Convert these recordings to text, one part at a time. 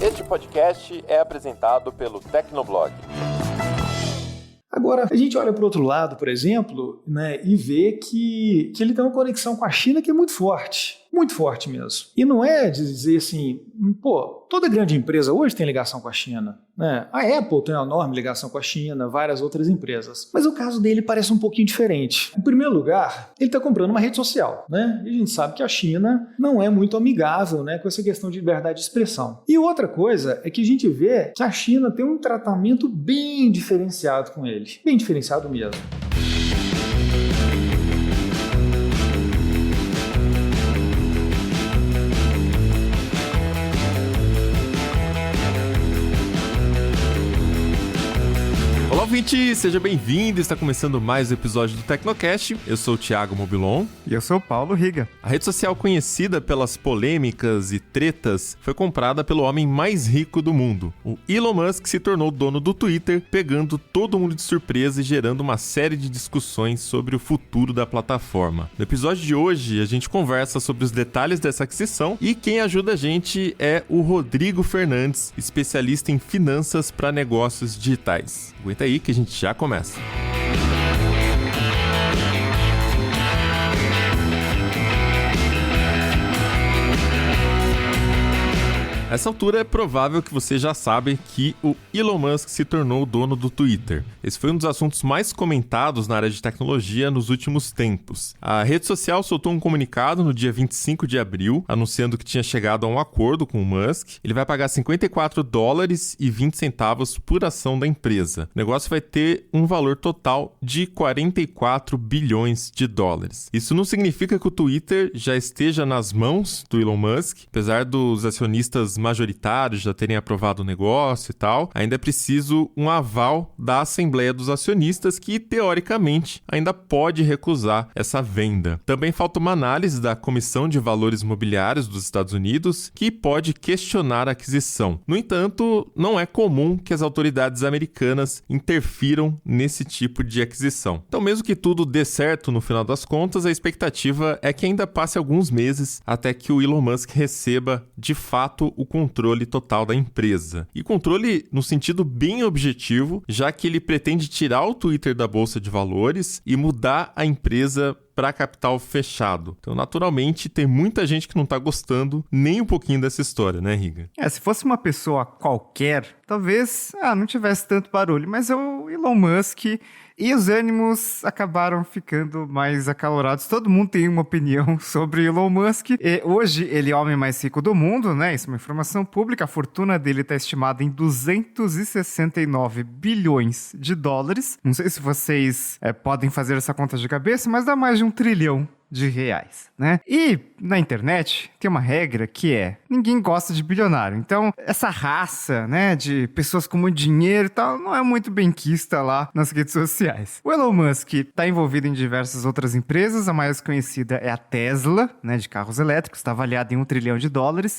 Este podcast é apresentado pelo Tecnoblog. Agora, a gente olha para o outro lado, por exemplo, né, e vê que ele tem uma conexão com a China que é muito forte mesmo. E não é dizer assim, toda grande empresa hoje tem ligação com a China, né? A Apple tem uma enorme ligação com a China, várias outras empresas. Mas o caso dele parece um pouquinho diferente. Em primeiro lugar, ele está comprando uma rede social, né? E a gente sabe que a China não é muito amigável, né, com essa questão de liberdade de expressão. E outra coisa é que a gente vê que a China tem um tratamento bem diferenciado com ele. Bem diferenciado mesmo. Olá, ouvinte! Seja bem-vindo! Está começando mais um episódio do Tecnocast. Eu sou o Thiago Mobilon. E eu sou o Paulo Riga. A rede social conhecida pelas polêmicas e tretas foi comprada pelo homem mais rico do mundo. O Elon Musk se tornou dono do Twitter, pegando todo mundo de surpresa e gerando uma série de discussões sobre o futuro da plataforma. No episódio de hoje, a gente conversa sobre os detalhes dessa aquisição e quem ajuda a gente é o Rodrigo Fernandes, especialista em finanças para negócios digitais. Aguenta aí que a gente já começa. Nessa altura é provável que você já sabe que o Elon Musk se tornou o dono do Twitter. Esse foi um dos assuntos mais comentados na área de tecnologia nos últimos tempos. A rede social soltou um comunicado no dia 25 de abril, anunciando que tinha chegado a um acordo com o Musk. Ele vai pagar $54,20 por ação da empresa. O negócio vai ter um valor total de $44 bilhões. Isso não significa que o Twitter já esteja nas mãos do Elon Musk, apesar dos acionistas majoritários já terem aprovado o negócio e tal, ainda é preciso um aval da Assembleia dos Acionistas que, teoricamente, ainda pode recusar essa venda. Também falta uma análise da Comissão de Valores Mobiliários dos Estados Unidos que pode questionar a aquisição. No entanto, não é comum que as autoridades americanas interfiram nesse tipo de aquisição. Então, mesmo que tudo dê certo no final das contas, a expectativa é que ainda passe alguns meses até que o Elon Musk receba, de fato, o controle total da empresa. E controle no sentido bem objetivo, já que ele pretende tirar o Twitter da Bolsa de Valores e mudar a empresa para capital fechado. Então, naturalmente, tem muita gente que não tá gostando nem um pouquinho dessa história, né, Riga? Se fosse uma pessoa qualquer, talvez não tivesse tanto barulho, mas é o Elon Musk e os ânimos acabaram ficando mais acalorados. Todo mundo tem uma opinião sobre Elon Musk. E hoje, ele é o homem mais rico do mundo, né? Isso é uma informação pública. A fortuna dele está estimada em $269 bilhões. Não sei se vocês podem fazer essa conta de cabeça, mas dá mais de R$1 trilhão, né? E na internet tem uma regra que é: ninguém gosta de bilionário. Então, essa raça, né, de pessoas com muito dinheiro e tal, não é muito benquista lá nas redes sociais. O Elon Musk está envolvido em diversas outras empresas. A mais conhecida é a Tesla, né, de carros elétricos, está avaliada em $1 trilhão.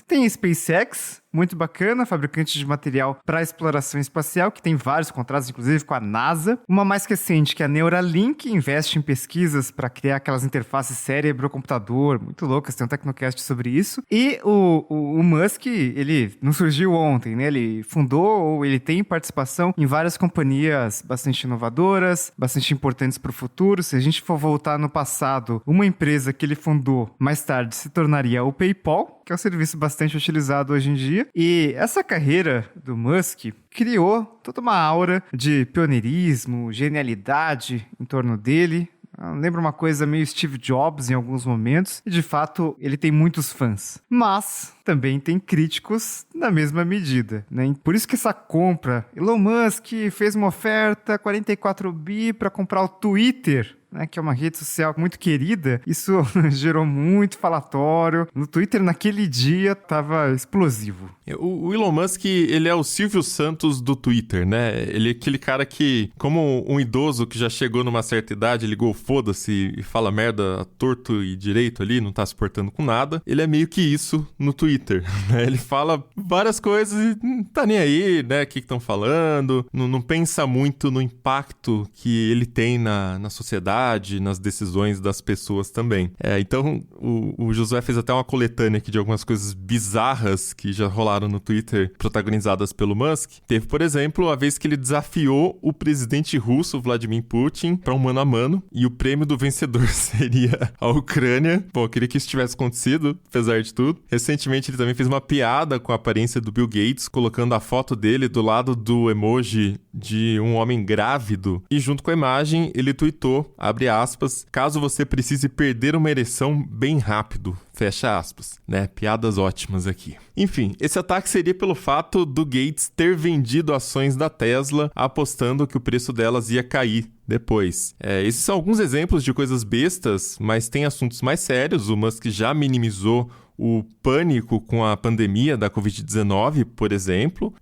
Tem a SpaceX, muito bacana, fabricante de material para exploração espacial, que tem vários contratos, inclusive com a NASA. Uma mais recente, que é a Neuralink, investe em pesquisas para criar aquelas interfaces cérebro-computador, muito loucas, tem um Tecnocast sobre isso. E o Musk, ele não surgiu ontem, né? Ele fundou ou ele tem participação em várias companhias bastante inovadoras, bastante importantes para o futuro. Se a gente for voltar no passado, uma empresa que ele fundou mais tarde se tornaria o PayPal, que é um serviço bastante utilizado hoje em dia. E essa carreira do Musk criou toda uma aura de pioneirismo, genialidade em torno dele. Lembra uma coisa meio Steve Jobs em alguns momentos, e de fato ele tem muitos fãs. Mas também tem críticos na mesma medida, né? Por isso que essa compra, Elon Musk fez uma oferta, 44 bi para comprar o Twitter, né, que é uma rede social muito querida, isso gerou muito falatório. No Twitter, naquele dia, tava explosivo. O Elon Musk, ele é o Silvio Santos do Twitter, né? Ele é aquele cara que, como um idoso que já chegou numa certa idade, ligou foda-se e fala merda torto e direito ali, não tá se portando com nada. Ele é meio que isso no Twitter, né? Ele fala várias coisas e não tá nem aí, né? O que estão falando, não pensa muito no impacto que ele tem na sociedade, liberdade nas decisões das pessoas também. Então, o Josué fez até uma coletânea aqui de algumas coisas bizarras que já rolaram no Twitter, protagonizadas pelo Musk. Teve, por exemplo, a vez que ele desafiou o presidente russo, Vladimir Putin, para um mano a mano, e o prêmio do vencedor seria a Ucrânia. Bom, eu queria que isso tivesse acontecido, apesar de tudo. Recentemente, ele também fez uma piada com a aparência do Bill Gates, colocando a foto dele do lado do emoji de um homem grávido. E junto com a imagem, ele tweetou, abre aspas, caso você precise perder uma ereção bem rápido, fecha aspas, né? Piadas ótimas aqui. Enfim, esse ataque seria pelo fato do Gates ter vendido ações da Tesla, apostando que o preço delas ia cair depois. Esses são alguns exemplos de coisas bestas, mas tem assuntos mais sérios. O Musk já minimizou o pânico com a pandemia da Covid-19, por exemplo.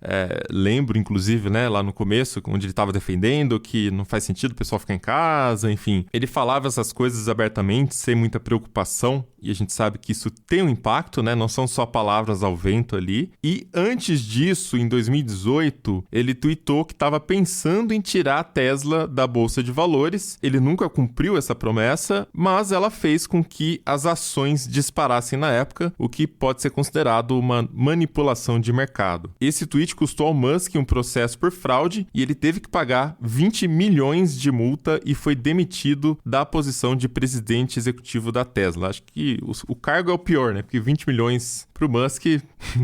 Lembro, inclusive, né, lá no começo, onde ele estava defendendo que não faz sentido o pessoal ficar em casa, enfim. Ele falava essas coisas abertamente, sem muita preocupação, e a gente sabe que isso tem um impacto, né? Não são só palavras ao vento ali. E antes disso, em 2018, ele tweetou que estava pensando em tirar a Tesla da Bolsa de Valores. Ele nunca cumpriu essa promessa, mas ela fez com que as ações disparassem na época, o que pode ser considerado uma manipulação de mercado. Esse tweet custou ao Musk um processo por fraude e ele teve que pagar 20 milhões de multa e foi demitido da posição de presidente executivo da Tesla. Acho que o cargo é o pior, né? Porque 20 milhões pro Musk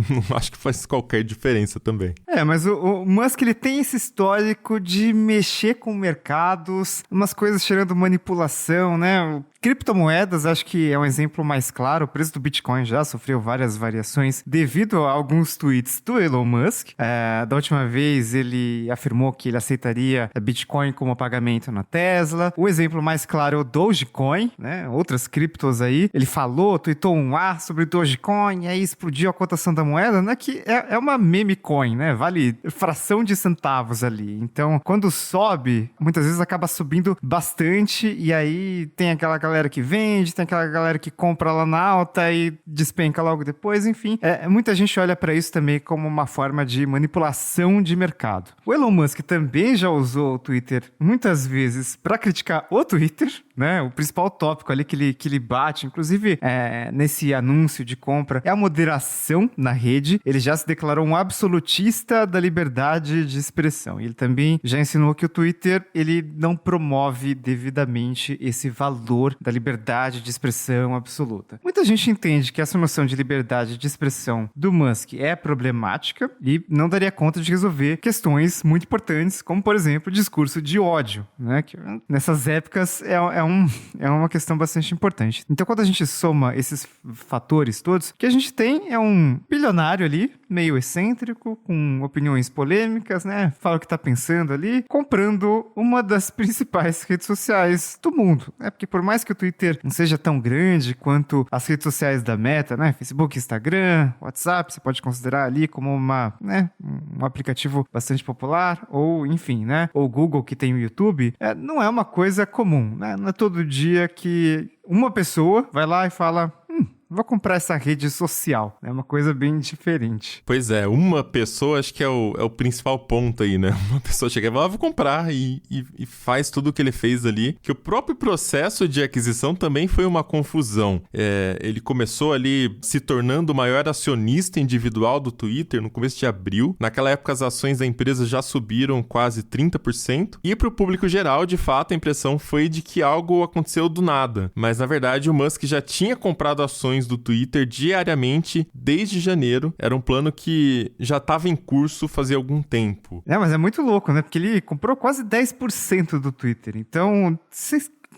não acho que faz qualquer diferença também. Mas o Musk, ele tem esse histórico de mexer com mercados, umas coisas cheirando manipulação, né? Criptomoedas, acho que é um exemplo mais claro. O preço do Bitcoin já sofreu várias variações devido a alguns tweets do Elon Musk. Da última vez, ele afirmou que ele aceitaria Bitcoin como pagamento na Tesla. O exemplo mais claro é o Dogecoin, né? Outras criptos aí. Ele tweetou um ar sobre Dogecoin, e aí explodiu a cotação da moeda, né? Que é uma meme coin, né? Vale fração de centavos ali. Então, quando sobe, muitas vezes acaba subindo bastante, e aí tem aquela galera que vende, tem aquela galera que compra lá na alta e despenca logo depois, enfim. Muita gente olha para isso também como uma forma de manipulação de mercado. O Elon Musk também já usou o Twitter muitas vezes para criticar o Twitter, né? O principal tópico ali que ele bate, inclusive nesse anúncio de compra, é a moderação na rede. Ele já se declarou um absolutista da liberdade de expressão. Ele também já ensinou que o Twitter, ele não promove devidamente esse valor da liberdade de expressão absoluta. Muita gente entende que essa noção de liberdade de expressão do Musk é problemática e não daria conta de resolver questões muito importantes, como, por exemplo, o discurso de ódio, né? Que nessas épocas é uma questão bastante importante. Então, quando a gente soma esses fatores todos, o que a gente tem é um bilionário ali, meio excêntrico, com opiniões polêmicas, né? Fala o que tá pensando ali, comprando uma das principais redes sociais do mundo, né? Porque por mais que o Twitter não seja tão grande quanto as redes sociais da Meta, né? Facebook, Instagram, WhatsApp, você pode considerar ali como um aplicativo bastante popular, ou enfim, né? Ou Google, que tem o YouTube, não é uma coisa comum, né? Não é todo dia que uma pessoa vai lá e fala: vou comprar essa rede social. É uma coisa bem diferente. Pois é, uma pessoa acho que é o principal ponto aí, né? Uma pessoa chega e fala, vou comprar e faz tudo o que ele fez ali. Que o próprio processo de aquisição também foi uma confusão. Ele começou ali se tornando o maior acionista individual do Twitter no começo de abril. Naquela época as ações da empresa já subiram quase 30%. E para o público geral, de fato, a impressão foi de que algo aconteceu do nada. Mas na verdade o Musk já tinha comprado ações do Twitter diariamente desde janeiro. Era um plano que já estava em curso fazia algum tempo. Mas é muito louco, né? Porque ele comprou quase 10% do Twitter. Então,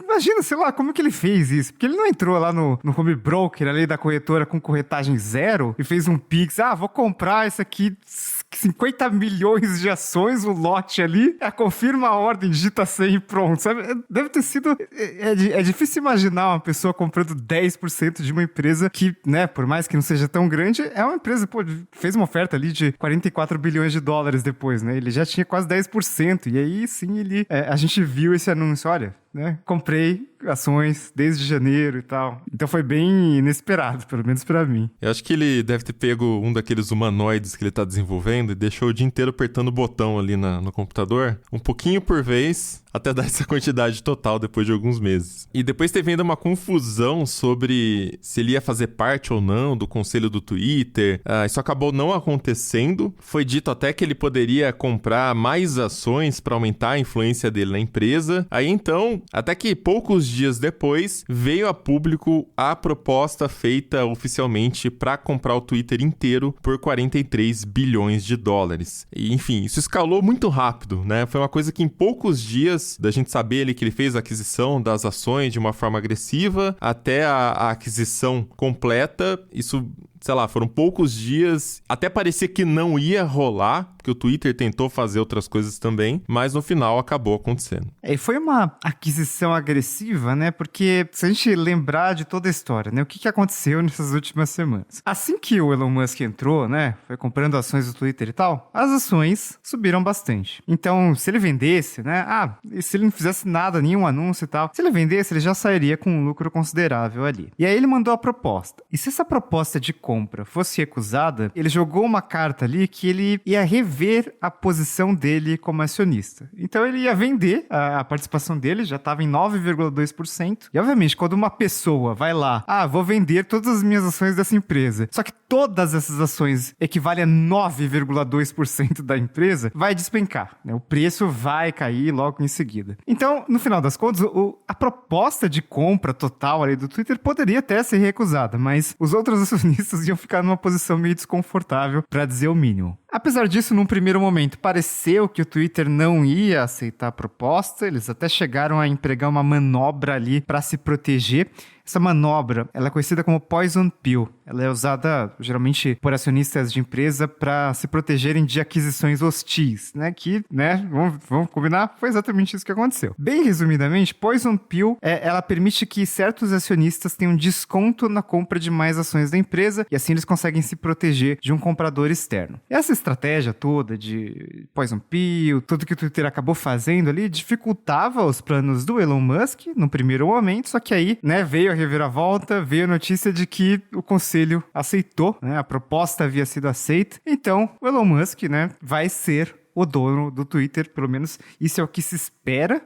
imagina, sei lá, como que ele fez isso? Porque ele não entrou lá no home broker ali da corretora com corretagem zero e fez um pix. Vou comprar isso aqui, 50 milhões de ações, o lote ali, confirma a ordem, digita 100 e pronto, sabe? Deve ter sido... É difícil imaginar uma pessoa comprando 10% de uma empresa que, né, por mais que não seja tão grande, é uma empresa, fez uma oferta ali de 44 bilhões de dólares depois, né? Ele já tinha quase 10%, e aí sim a gente viu esse anúncio, olha, né? Comprei ações desde janeiro e tal. Então foi bem inesperado, pelo menos pra mim. Eu acho que ele deve ter pego um daqueles humanoides que ele tá desenvolvendo e deixou o dia inteiro apertando o botão ali no computador, um pouquinho por vez, até dar essa quantidade total depois de alguns meses. E depois teve ainda uma confusão sobre se ele ia fazer parte ou não do conselho do Twitter. Isso acabou não acontecendo. Foi dito até que ele poderia comprar mais ações para aumentar a influência dele na empresa. Aí então, até que poucos dias depois, veio a público a proposta feita oficialmente para comprar o Twitter inteiro por 43 bilhões de dólares. E, enfim, isso escalou muito rápido, né? Foi uma coisa que em poucos dias da gente saber ali que ele fez a aquisição das ações de uma forma agressiva até a aquisição completa, isso, sei lá, foram poucos dias, até parecia que não ia rolar, porque o Twitter tentou fazer outras coisas também, mas no final acabou acontecendo. E foi uma aquisição agressiva, né? Porque se a gente lembrar de toda a história, né? O que aconteceu nessas últimas semanas? Assim que o Elon Musk entrou, né? Foi comprando ações do Twitter e tal, as ações subiram bastante. Então, se ele vendesse, né? E se ele não fizesse nada, nenhum anúncio e tal, se ele vendesse, ele já sairia com um lucro considerável ali. E aí ele mandou a proposta. E se essa proposta de compra fosse recusada, ele jogou uma carta ali que ele ia rever a posição dele como acionista. Então ele ia vender a participação dele, já estava em 9,2%. E obviamente, quando uma pessoa vai lá, vou vender todas as minhas ações dessa empresa, só que todas essas ações equivalem a 9,2% da empresa, vai despencar, né? O preço vai cair logo em seguida. Então, no final das contas, a proposta de compra total ali do Twitter poderia até ser recusada, mas os outros acionistas iam ficar numa posição meio desconfortável, para dizer o mínimo. Apesar disso, num primeiro momento, pareceu que o Twitter não ia aceitar a proposta, eles até chegaram a empregar uma manobra ali para se proteger. Essa manobra, ela é conhecida como Poison Pill. Ela é usada, geralmente, por acionistas de empresa para se protegerem de aquisições hostis, né? Que, né, vamos combinar, foi exatamente isso que aconteceu. Bem resumidamente, Poison Pill, ela permite que certos acionistas tenham desconto na compra de mais ações da empresa e assim eles conseguem se proteger de um comprador externo. Essa estratégia toda de Poison Pill, tudo que o Twitter acabou fazendo ali, dificultava os planos do Elon Musk no primeiro momento, só que aí, né, veio a reviravolta, veio a notícia de que o conselho aceitou, né? A proposta havia sido aceita. Então, o Elon Musk, né, vai ser o dono do Twitter, pelo menos isso é o que se espera.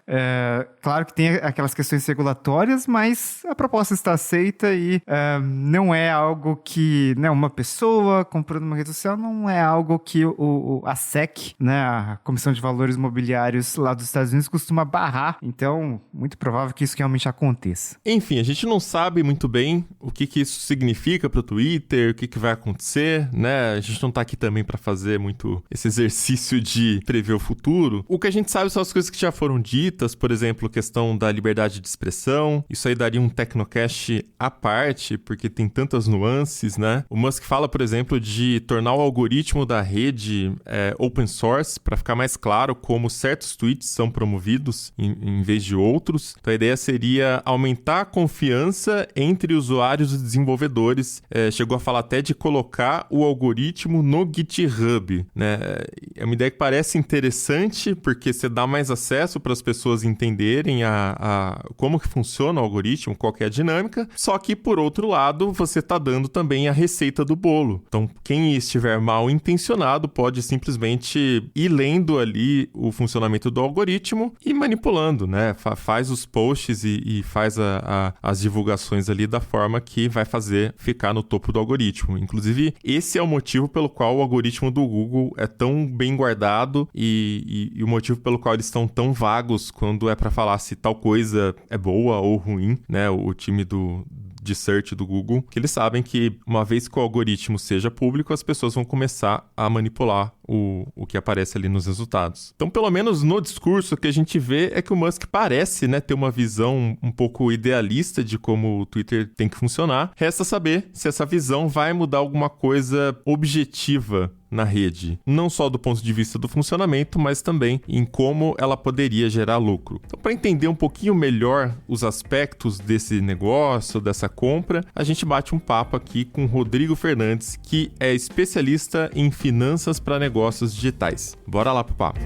Claro que tem aquelas questões regulatórias, mas a proposta está aceita e não é algo que, né, uma pessoa comprando uma rede social, não é algo que a SEC, né, a Comissão de Valores Imobiliários lá dos Estados Unidos, costuma barrar. Então, muito provável que isso realmente aconteça. Enfim, a gente não sabe muito bem o que isso significa para o Twitter, o que vai acontecer, né? A gente não está aqui também para fazer muito esse exercício de prever o futuro. O que a gente sabe são as coisas que já foram ditas, por exemplo, a questão da liberdade de expressão. Isso aí daria um Tecnocast à parte, porque tem tantas nuances, né? O Musk fala, por exemplo, de tornar o algoritmo da rede open source, para ficar mais claro como certos tweets são promovidos em vez de outros. Então a ideia seria aumentar a confiança entre usuários e desenvolvedores. Chegou a falar até de colocar o algoritmo no GitHub, né? É uma ideia que parece interessante, porque você dá mais acesso para as pessoas entenderem como que funciona o algoritmo, qual que é a dinâmica, só que, por outro lado, você está dando também a receita do bolo. Então, quem estiver mal intencionado pode simplesmente ir lendo ali o funcionamento do algoritmo e manipulando, né? Faz os posts e faz as divulgações ali da forma que vai fazer ficar no topo do algoritmo. Inclusive, esse é o motivo pelo qual o algoritmo do Google é tão bem guardado e o motivo pelo qual eles estão tão vagos quando é para falar se tal coisa é boa ou ruim, né? O time de search do Google, que eles sabem que uma vez que o algoritmo seja público, as pessoas vão começar a manipular o que aparece ali nos resultados. Então, pelo menos no discurso, o que a gente vê é que o Musk parece, né, ter uma visão um pouco idealista de como o Twitter tem que funcionar. Resta saber se essa visão vai mudar alguma coisa objetiva na rede, não só do ponto de vista do funcionamento, mas também em como ela poderia gerar lucro. Então, para entender um pouquinho melhor os aspectos desse negócio, dessa compra, a gente bate um papo aqui com Rodrigo Fernandes, que é especialista em finanças para negócios digitais. Bora lá pro papo.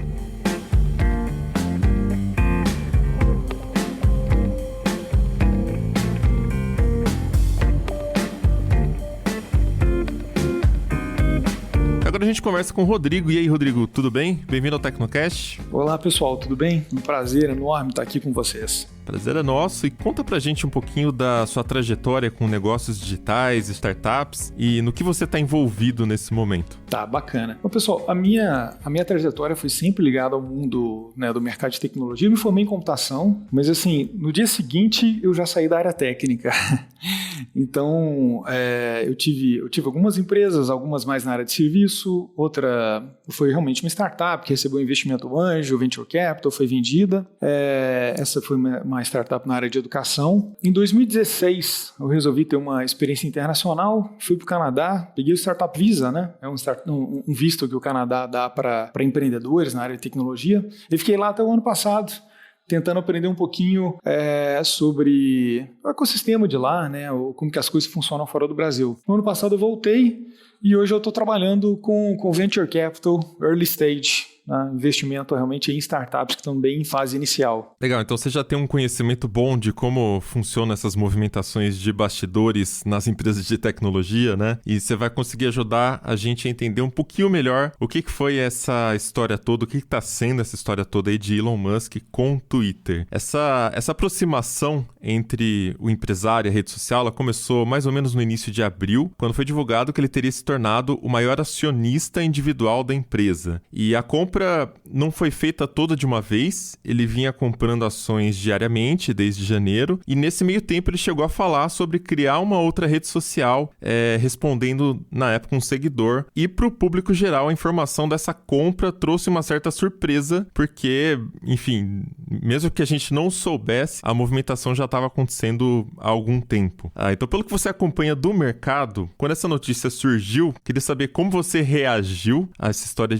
Agora a gente conversa com o Rodrigo. E aí, Rodrigo, tudo bem? Bem-vindo ao Tecnocast. Olá, pessoal, tudo bem? Um prazer enorme estar aqui com vocês. Prazer é nosso. E conta pra gente um pouquinho da sua trajetória com negócios digitais, startups e no que você está envolvido nesse momento. Tá, bacana. Bom, pessoal, a minha trajetória foi sempre ligada ao mundo, né, do mercado de tecnologia. Eu me formei em computação, mas assim, no dia seguinte eu já saí da área técnica. Então, eu tive algumas empresas, algumas mais na área de serviço, outra foi realmente uma startup que recebeu investimento anjo, venture capital, foi vendida. Essa foi uma startup na área de educação. Em 2016, eu resolvi ter uma experiência internacional, fui para o Canadá, peguei o Startup Visa, né? É um visto que o Canadá dá para empreendedores na área de tecnologia. E fiquei lá até o ano passado, tentando aprender um pouquinho sobre o ecossistema de lá, né? Como que as coisas funcionam fora do Brasil. No ano passado eu voltei e hoje eu estou trabalhando com Venture Capital Early Stage, né? Investimento realmente em startups que estão bem em fase inicial. Legal, então você já tem um conhecimento bom de como funcionam essas movimentações de bastidores nas empresas de tecnologia, né? E você vai conseguir ajudar a gente a entender um pouquinho melhor o que foi essa história toda, o que está sendo essa história toda aí de Elon Musk com o Twitter. Essa aproximação entre o empresário e a rede social, ela começou mais ou menos no início de abril, quando foi divulgado que ele teria se tornado o maior acionista individual da empresa. E a compra não foi feita toda de uma vez, ele vinha comprando ações diariamente desde janeiro, e nesse meio tempo ele chegou a falar sobre criar uma outra rede social, respondendo na época um seguidor, e para o público geral a informação dessa compra trouxe uma certa surpresa, porque, enfim, mesmo que a gente não soubesse, a movimentação já estava acontecendo há algum tempo. Então, pelo que você acompanha do mercado, quando essa notícia surgiu, queria saber como você reagiu a essa história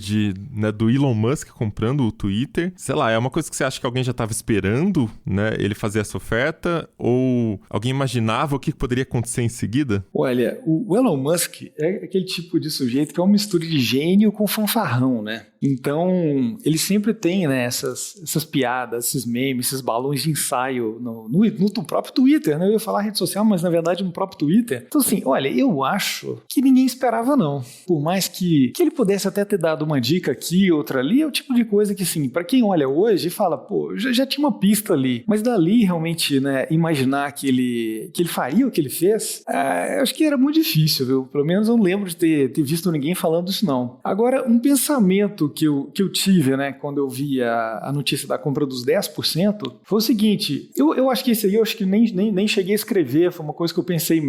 do Elon Musk comprando o Twitter. Sei lá, é uma coisa que você acha que alguém já estava esperando, né, ele fazer essa oferta? Ou alguém imaginava o que poderia acontecer em seguida? Olha, o Elon Musk é aquele tipo de sujeito que é uma mistura de gênio com fanfarrão, né? Então, ele sempre tem, né, essas piadas, esses memes, esses balões de ensaio no próprio Twitter, né? Eu ia falar rede social, mas na verdade no próprio Twitter. Então, assim, olha, eu acho que ninguém esperava, não. Por mais que ele pudesse até ter dado uma dica aqui, outra ali, é o tipo de coisa que, assim, para quem olha hoje, fala, pô, já tinha uma pista ali. Mas dali, realmente, né, imaginar que ele faria o que ele fez, eu acho que era muito difícil, viu? Pelo menos eu não lembro de ter visto ninguém falando isso, não. Agora, um pensamento que eu tive, né, quando eu vi a notícia da compra dos 10%, foi o seguinte, eu acho que esse aí, eu acho que nem cheguei a escrever, foi uma coisa que eu pensei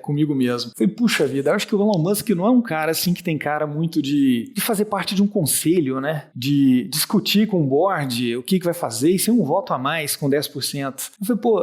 comigo mesmo. Falei, puxa vida, eu acho que o Elon Musk não é um cara, assim, que tem cara muito de fazer parte de um conselho, né, de discutir com o board o que vai fazer e ser um voto a mais com 10%. Eu falei, pô,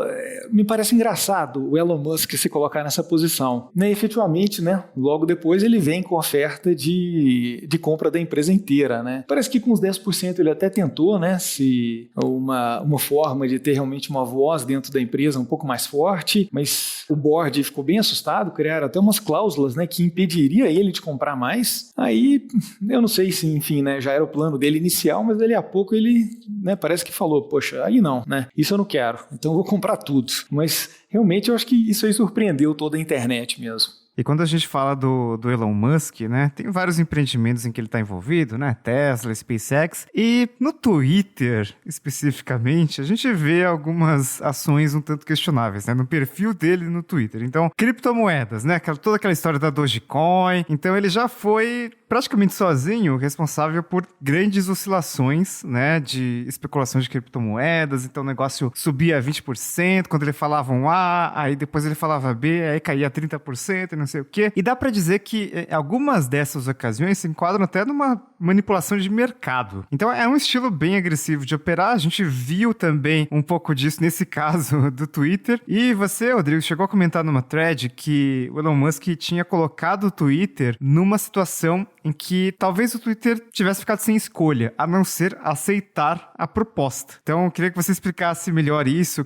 me parece engraçado o Elon Musk se colocar nessa posição. E, efetivamente, né, logo depois ele vem com oferta de compra da empresa inteira, né. Parece que com os 10% ele até tentou, né, se uma forma de ter realmente uma voz dentro da empresa um pouco mais forte, mas o board ficou bem assustado, criaram até umas cláusulas, né, que impediria ele de comprar mais. Aí, eu não sei se, enfim, né, já era o plano dele inicial, mas dali a pouco ele, né, parece que falou, poxa, aí não, né, isso eu não quero, então eu vou comprar tudo. Mas realmente eu acho que isso aí surpreendeu toda a internet mesmo. E quando a gente fala do Elon Musk, né, tem vários empreendimentos em que ele está envolvido, né, Tesla, SpaceX, e no Twitter, especificamente, a gente vê algumas ações um tanto questionáveis, né, no perfil dele no Twitter. Então, criptomoedas, né, toda aquela história da Dogecoin, então ele já foi praticamente sozinho responsável por grandes oscilações, né, de especulação de criptomoedas, então o negócio subia 20%, quando ele falava um A, aí depois ele falava B, aí caía 30%, não sei o quê. E dá pra dizer que algumas dessas ocasiões se enquadram até numa manipulação de mercado. Então é um estilo bem agressivo de operar. A gente viu também um pouco disso nesse caso do Twitter. E você, Rodrigo, chegou a comentar numa thread que o Elon Musk tinha colocado o Twitter numa situação em que talvez o Twitter tivesse ficado sem escolha, a não ser aceitar a proposta. Então eu queria que você explicasse melhor isso,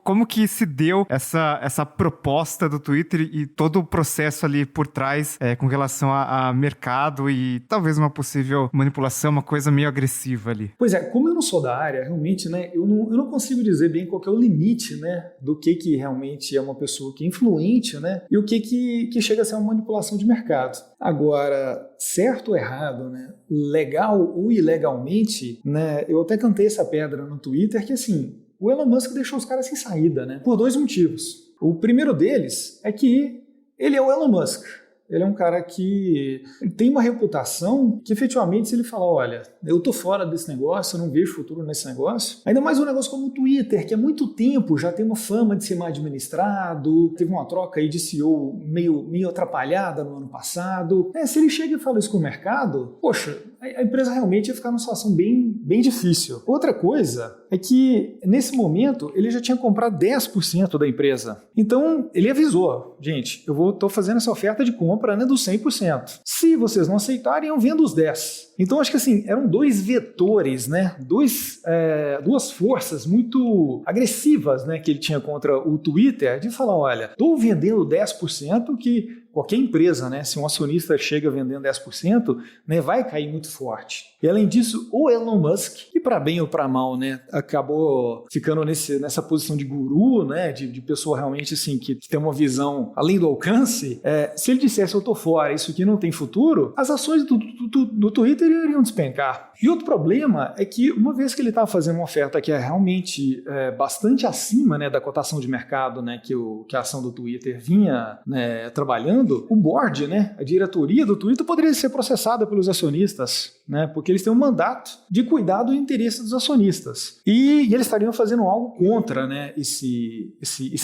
como que se deu essa proposta do Twitter e todo o processo ali por trás com relação a mercado e talvez uma possível manipulação, uma coisa meio agressiva ali. Pois é, como eu não sou da área, realmente, né, eu não consigo dizer bem qual que é o limite, né, do que realmente é uma pessoa que é influente, né, e o que chega a ser uma manipulação de mercado. Agora, certo ou errado, né, legal ou ilegalmente, né, eu até cantei essa pedra no Twitter que, assim, o Elon Musk deixou os caras sem saída, né, por 2 motivos. O primeiro deles é que ele é o Elon Musk. Ele é um cara que tem uma reputação que, efetivamente, se ele falar, olha, eu tô fora desse negócio, eu não vejo futuro nesse negócio, ainda mais um negócio como o Twitter, que há muito tempo já tem uma fama de ser mal administrado, teve uma troca aí de CEO meio atrapalhada no ano passado. Se ele chega e fala isso com o mercado, poxa, a empresa realmente ia ficar numa situação bem difícil. Outra coisa é que, nesse momento, ele já tinha comprado 10% da empresa. Então, ele avisou, gente, tô fazendo essa oferta de compra, né, dos 100%. Se vocês não aceitarem, eu vendo os 10%. Então, acho que assim, eram 2 vetores, né, duas forças muito agressivas, né, que ele tinha contra o Twitter, de falar, olha, estou vendendo 10%, que qualquer empresa, né, se um acionista chega vendendo 10%, né, vai cair muito forte. E além disso, o Elon Musk, que para bem ou para mal, né, acabou ficando nessa posição de guru, né, de pessoa realmente assim, que tem uma visão além do alcance, se ele dissesse eu tô fora, isso aqui não tem futuro, as ações do Twitter iriam despencar. E outro problema é que, uma vez que ele estava fazendo uma oferta que é realmente bastante acima, né, da cotação de mercado, né, que a ação do Twitter vinha, né, trabalhando, o board, né, a diretoria do Twitter poderia ser processada pelos acionistas, né, porque eles têm um mandato de cuidar do interesse dos acionistas. E eles estariam fazendo algo contra, né, esse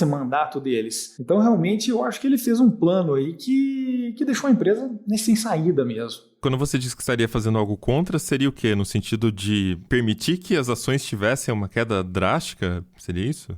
mandato deles. Então, realmente, eu acho que ele fez um plano aí que deixou a empresa sem saída mesmo. Quando você diz que estaria fazendo algo contra, seria o quê? No sentido de permitir que as ações tivessem uma queda drástica? Seria isso?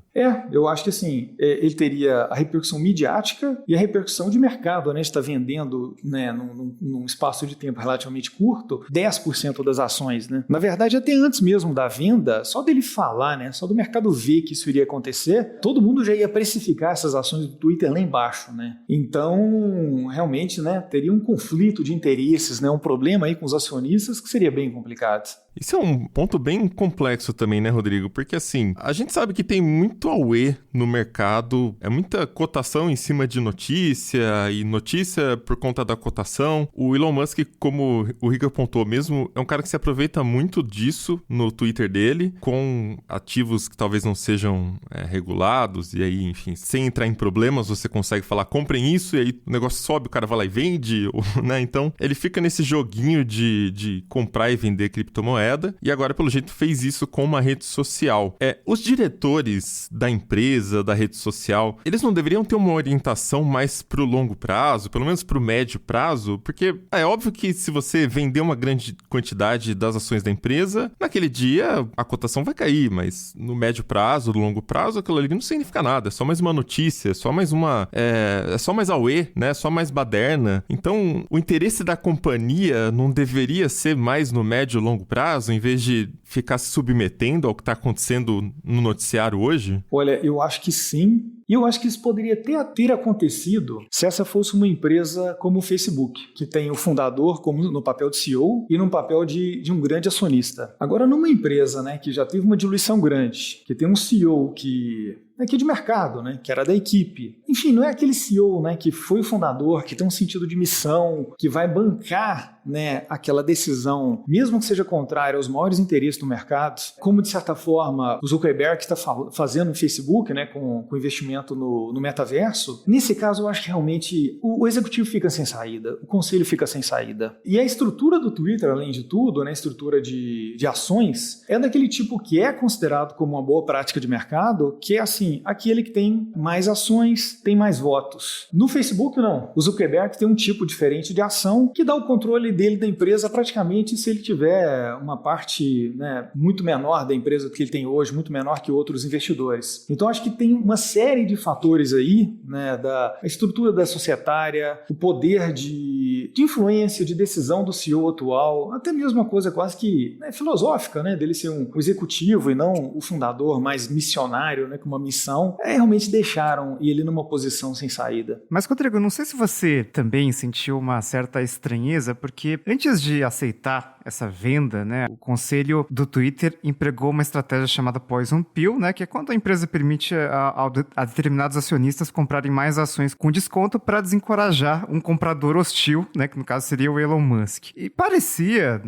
Eu acho que assim, ele teria a repercussão midiática e a repercussão de mercado, né? A gente está vendendo, né, num espaço de tempo relativamente curto, 10% das ações, né? Na verdade, até antes mesmo da venda, só dele falar, né? Só do mercado ver que isso iria acontecer, todo mundo já ia precificar essas ações do Twitter lá embaixo, né? Então, realmente, né, teria um conflito de interesses, né? Um problema aí com os acionistas que seria bem complicado. Isso é um ponto bem complexo também, né, Rodrigo? Porque, assim, a gente sabe que tem muito auê no mercado, é muita cotação em cima de notícia, e notícia por conta da cotação. O Elon Musk, como o Rico apontou mesmo, é um cara que se aproveita muito disso no Twitter dele, com ativos que talvez não sejam regulados, e aí, enfim, sem entrar em problemas, você consegue falar, comprem isso, e aí o negócio sobe, o cara vai lá e vende, né? Então, ele fica nesse joguinho de comprar e vender criptomoeda, e agora, pelo jeito, fez isso com uma rede social. Os diretores da empresa, da rede social, eles não deveriam ter uma orientação mais pro longo prazo, pelo menos pro médio prazo? Porque é óbvio que se você vender uma grande quantidade das ações da empresa, naquele dia a cotação vai cair, mas no médio prazo, no longo prazo, aquilo ali não significa nada, é só mais uma notícia, é só mais uma... é só mais auê, né? É só mais baderna. Então, o interesse da companhia não deveria ser mais no médio e longo prazo, em vez de ficar se submetendo ao que está acontecendo no noticiário hoje? Olha, eu acho que sim. E eu acho que isso poderia ter acontecido se essa fosse uma empresa como o Facebook, que tem o fundador como no papel de CEO e no papel de um grande acionista. Agora, numa empresa, né, que já teve uma diluição grande, que tem um CEO que é de mercado, né, que era da equipe. Enfim, não é aquele CEO, né, que foi o fundador, que tem um sentido de missão, que vai bancar, né, aquela decisão, mesmo que seja contrária aos maiores interesses do mercado, como de certa forma o Zuckerberg está fazendo no Facebook, né, com investimento no metaverso. Nesse caso, eu acho que realmente o executivo fica sem saída, o conselho fica sem saída. E a estrutura do Twitter, além de tudo, né, a estrutura de ações, é daquele tipo que é considerado como uma boa prática de mercado, que é assim, aquele que tem mais ações, tem mais votos. No Facebook, não. O Zuckerberg tem um tipo diferente de ação que dá o controle dele da empresa praticamente se ele tiver uma parte, né, muito menor da empresa do que ele tem hoje, muito menor que outros investidores. Então, acho que tem uma série de fatores aí, né, da estrutura da societária, o poder de influência, de decisão do CEO atual, até mesmo uma coisa quase que filosófica, né, dele ser um executivo e não o fundador mais missionário, né, com uma missão, realmente deixaram ele numa posição sem saída. Mas, Rodrigo, não sei se você também sentiu uma certa estranheza, porque antes de aceitar essa venda, né, o conselho do Twitter empregou uma estratégia chamada Poison Pill, né, que é quando a empresa permite a determinados acionistas comprarem mais ações com desconto para desencorajar um comprador hostil, né, que no caso seria o Elon Musk. E parecia,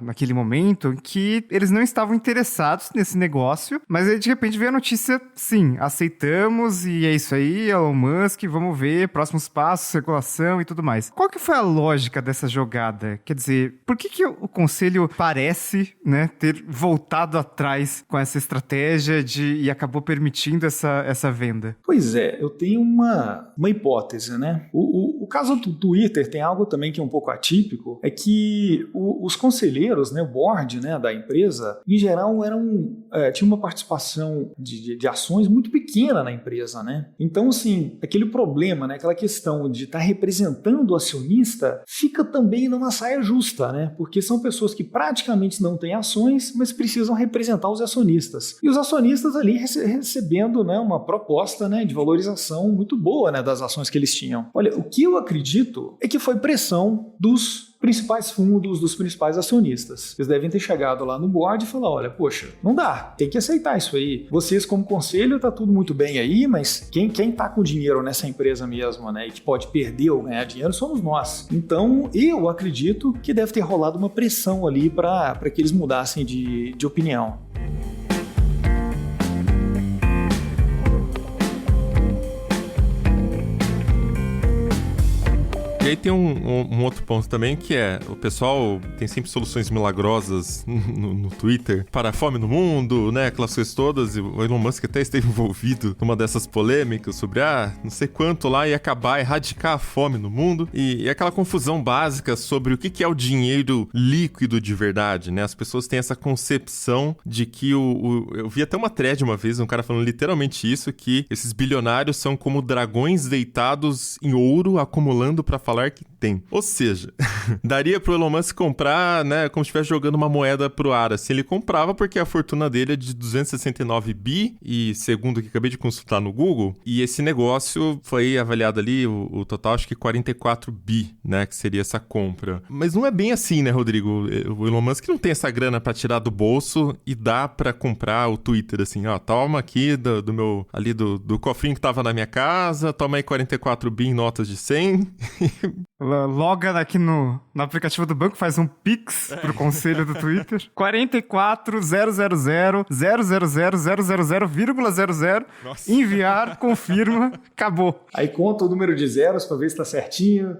naquele momento, que eles não estavam interessados nesse negócio, mas aí de repente veio a notícia, sim, aceitamos e é isso aí, Elon Musk, vamos ver, próximos passos, regulação e tudo mais. Qual que foi a lógica dessa jogada? Quer dizer, por que o conselho parece, né, ter voltado atrás com essa estratégia e acabou permitindo essa venda? Pois é, eu tenho uma hipótese, né? O caso do Twitter tem algo também que é um pouco atípico, é que os conselheiros, né, o board, né, da empresa, em geral tinha uma participação de ações muito pequena na empresa, né? Então, assim, aquele problema, né, aquela questão de estar representando o acionista fica também numa saia justa, né? Porque são pessoas que praticamente não têm ações, mas precisam representar os acionistas. E os acionistas ali recebendo, né, uma proposta, né, de valorização muito boa, né, das ações que eles tinham. Olha, o que eu acredito é que foi pressão dos principais fundos, dos principais acionistas. Eles devem ter chegado lá no board e falar, olha, poxa, não dá, tem que aceitar isso aí. Vocês como conselho tá tudo muito bem aí, mas quem tá com dinheiro nessa empresa mesmo, né, e que pode perder ou ganhar dinheiro somos nós. Então, eu acredito que deve ter rolado uma pressão ali para que eles mudassem de opinião. E aí tem um outro ponto também, que é, o pessoal tem sempre soluções milagrosas no Twitter para a fome no mundo, né, aquelas coisas todas, e o Elon Musk até esteve envolvido numa dessas polêmicas sobre, não sei quanto lá ia acabar, erradicar a fome no mundo, e aquela confusão básica sobre o que é o dinheiro líquido de verdade, né, as pessoas têm essa concepção de que eu vi até uma thread uma vez, um cara falando literalmente isso, que esses bilionários são como dragões deitados em ouro, acumulando para falar que tem. Ou seja, daria pro Elon Musk comprar, né, como se estivesse jogando uma moeda pro ar, assim, ele comprava porque a fortuna dele é de 269 bi, e segundo o que acabei de consultar no Google, e esse negócio foi avaliado ali, o total acho que 44 bi, né, que seria essa compra. Mas não é bem assim, né, Rodrigo? O Elon Musk não tem essa grana pra tirar do bolso e dá pra comprar o Twitter, assim, toma aqui do meu, ali do cofrinho que tava na minha casa, toma aí 44 bi em notas de 100. Loga aqui no aplicativo do banco, faz um Pix pro conselho do Twitter. 44.000.000.000,00. Enviar, confirma, acabou. Aí conta o número de zeros pra ver se tá certinho.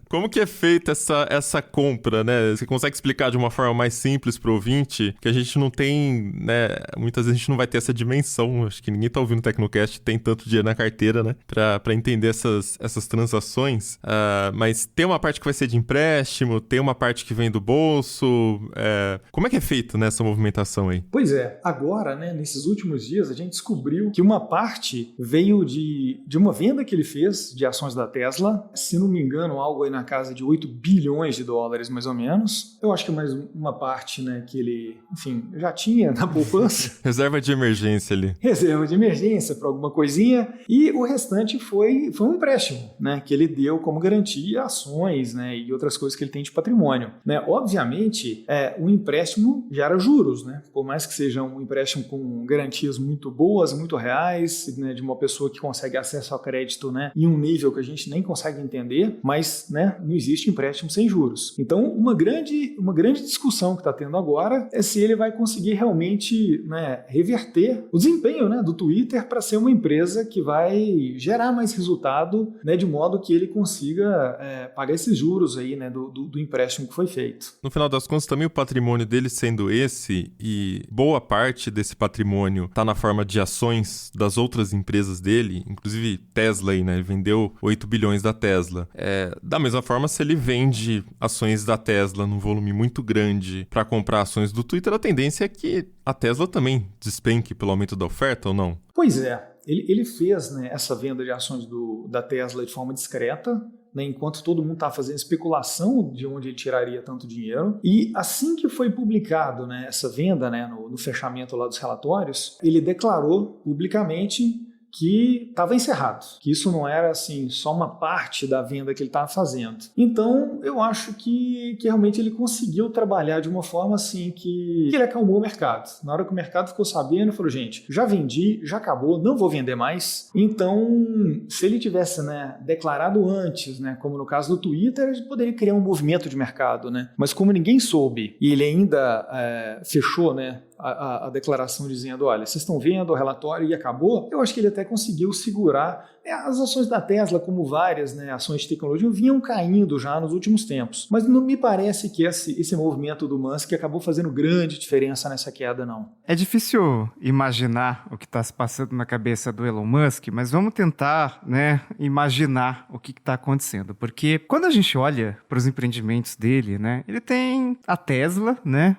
Como que é feita essa compra, né? Você consegue explicar de uma forma mais simples pro ouvinte, que a gente não tem, né? Muitas vezes a gente não vai ter essa dimensão. Acho que ninguém tá ouvindo o Tecnocast, tem tanto dinheiro na carteira, né? Pra entender essas transações. Mas tem uma parte que vai ser de empréstimo, tem uma parte que vem do bolso. Como é que é feito nessa movimentação aí? Pois é, agora, né, nesses últimos dias, a gente descobriu que uma parte veio de uma venda que ele fez de ações da Tesla, se não me engano, algo aí na casa de 8 bilhões de dólares, mais ou menos. Eu acho que mais uma parte, né, que ele, enfim, já tinha na poupança. Reserva de emergência ali. Reserva de emergência para alguma coisinha. E o restante foi um empréstimo, né, que ele deu como garantia ações, né, e outras coisas que ele tem de patrimônio, né? Obviamente, o empréstimo gera juros, né? Por mais que seja um empréstimo com garantias muito boas, muito reais, né, de uma pessoa que consegue acesso ao crédito, né, em um nível que a gente nem consegue entender, mas, né, não existe empréstimo sem juros. Então, uma grande discussão que está tendo agora é se ele vai conseguir realmente, né, reverter o desempenho, né, do Twitter para ser uma empresa que vai gerar mais resultado, né, de modo que ele consiga pagar esses juros aí, né, do empréstimo que foi feito. No final das contas, também o patrimônio dele sendo esse, e boa parte desse patrimônio está na forma de ações das outras empresas dele, inclusive Tesla aí, né, ele vendeu 8 bilhões da Tesla. Da mesma forma, se ele vende ações da Tesla num volume muito grande para comprar ações do Twitter, a tendência é que a Tesla também despenque pelo aumento da oferta, ou não? Pois é, ele fez, né, essa venda de ações da Tesla de forma discreta, né, enquanto todo mundo estava fazendo especulação de onde ele tiraria tanto dinheiro. E assim que foi publicado, né, essa venda, né, no fechamento lá dos relatórios, ele declarou publicamente que estava encerrado, que isso não era assim só uma parte da venda que ele estava fazendo. Então eu acho que realmente ele conseguiu trabalhar de uma forma assim que ele acalmou o mercado. Na hora que o mercado ficou sabendo, ele falou, gente, já vendi, já acabou, não vou vender mais. Então, se ele tivesse, né, declarado antes, né, como no caso do Twitter, ele poderia criar um movimento de mercado, né? Mas como ninguém soube e ele ainda fechou, né, a declaração dizendo, olha, vocês estão vendo o relatório e acabou, eu acho que ele até conseguiu segurar. As ações da Tesla, como várias, né, ações de tecnologia, vinham caindo já nos últimos tempos. Mas não me parece que esse movimento do Musk acabou fazendo grande diferença nessa queda, não. É difícil imaginar o que está se passando na cabeça do Elon Musk, mas vamos tentar, né, imaginar o que está acontecendo. Porque quando a gente olha para os empreendimentos dele, né, ele tem a Tesla, né,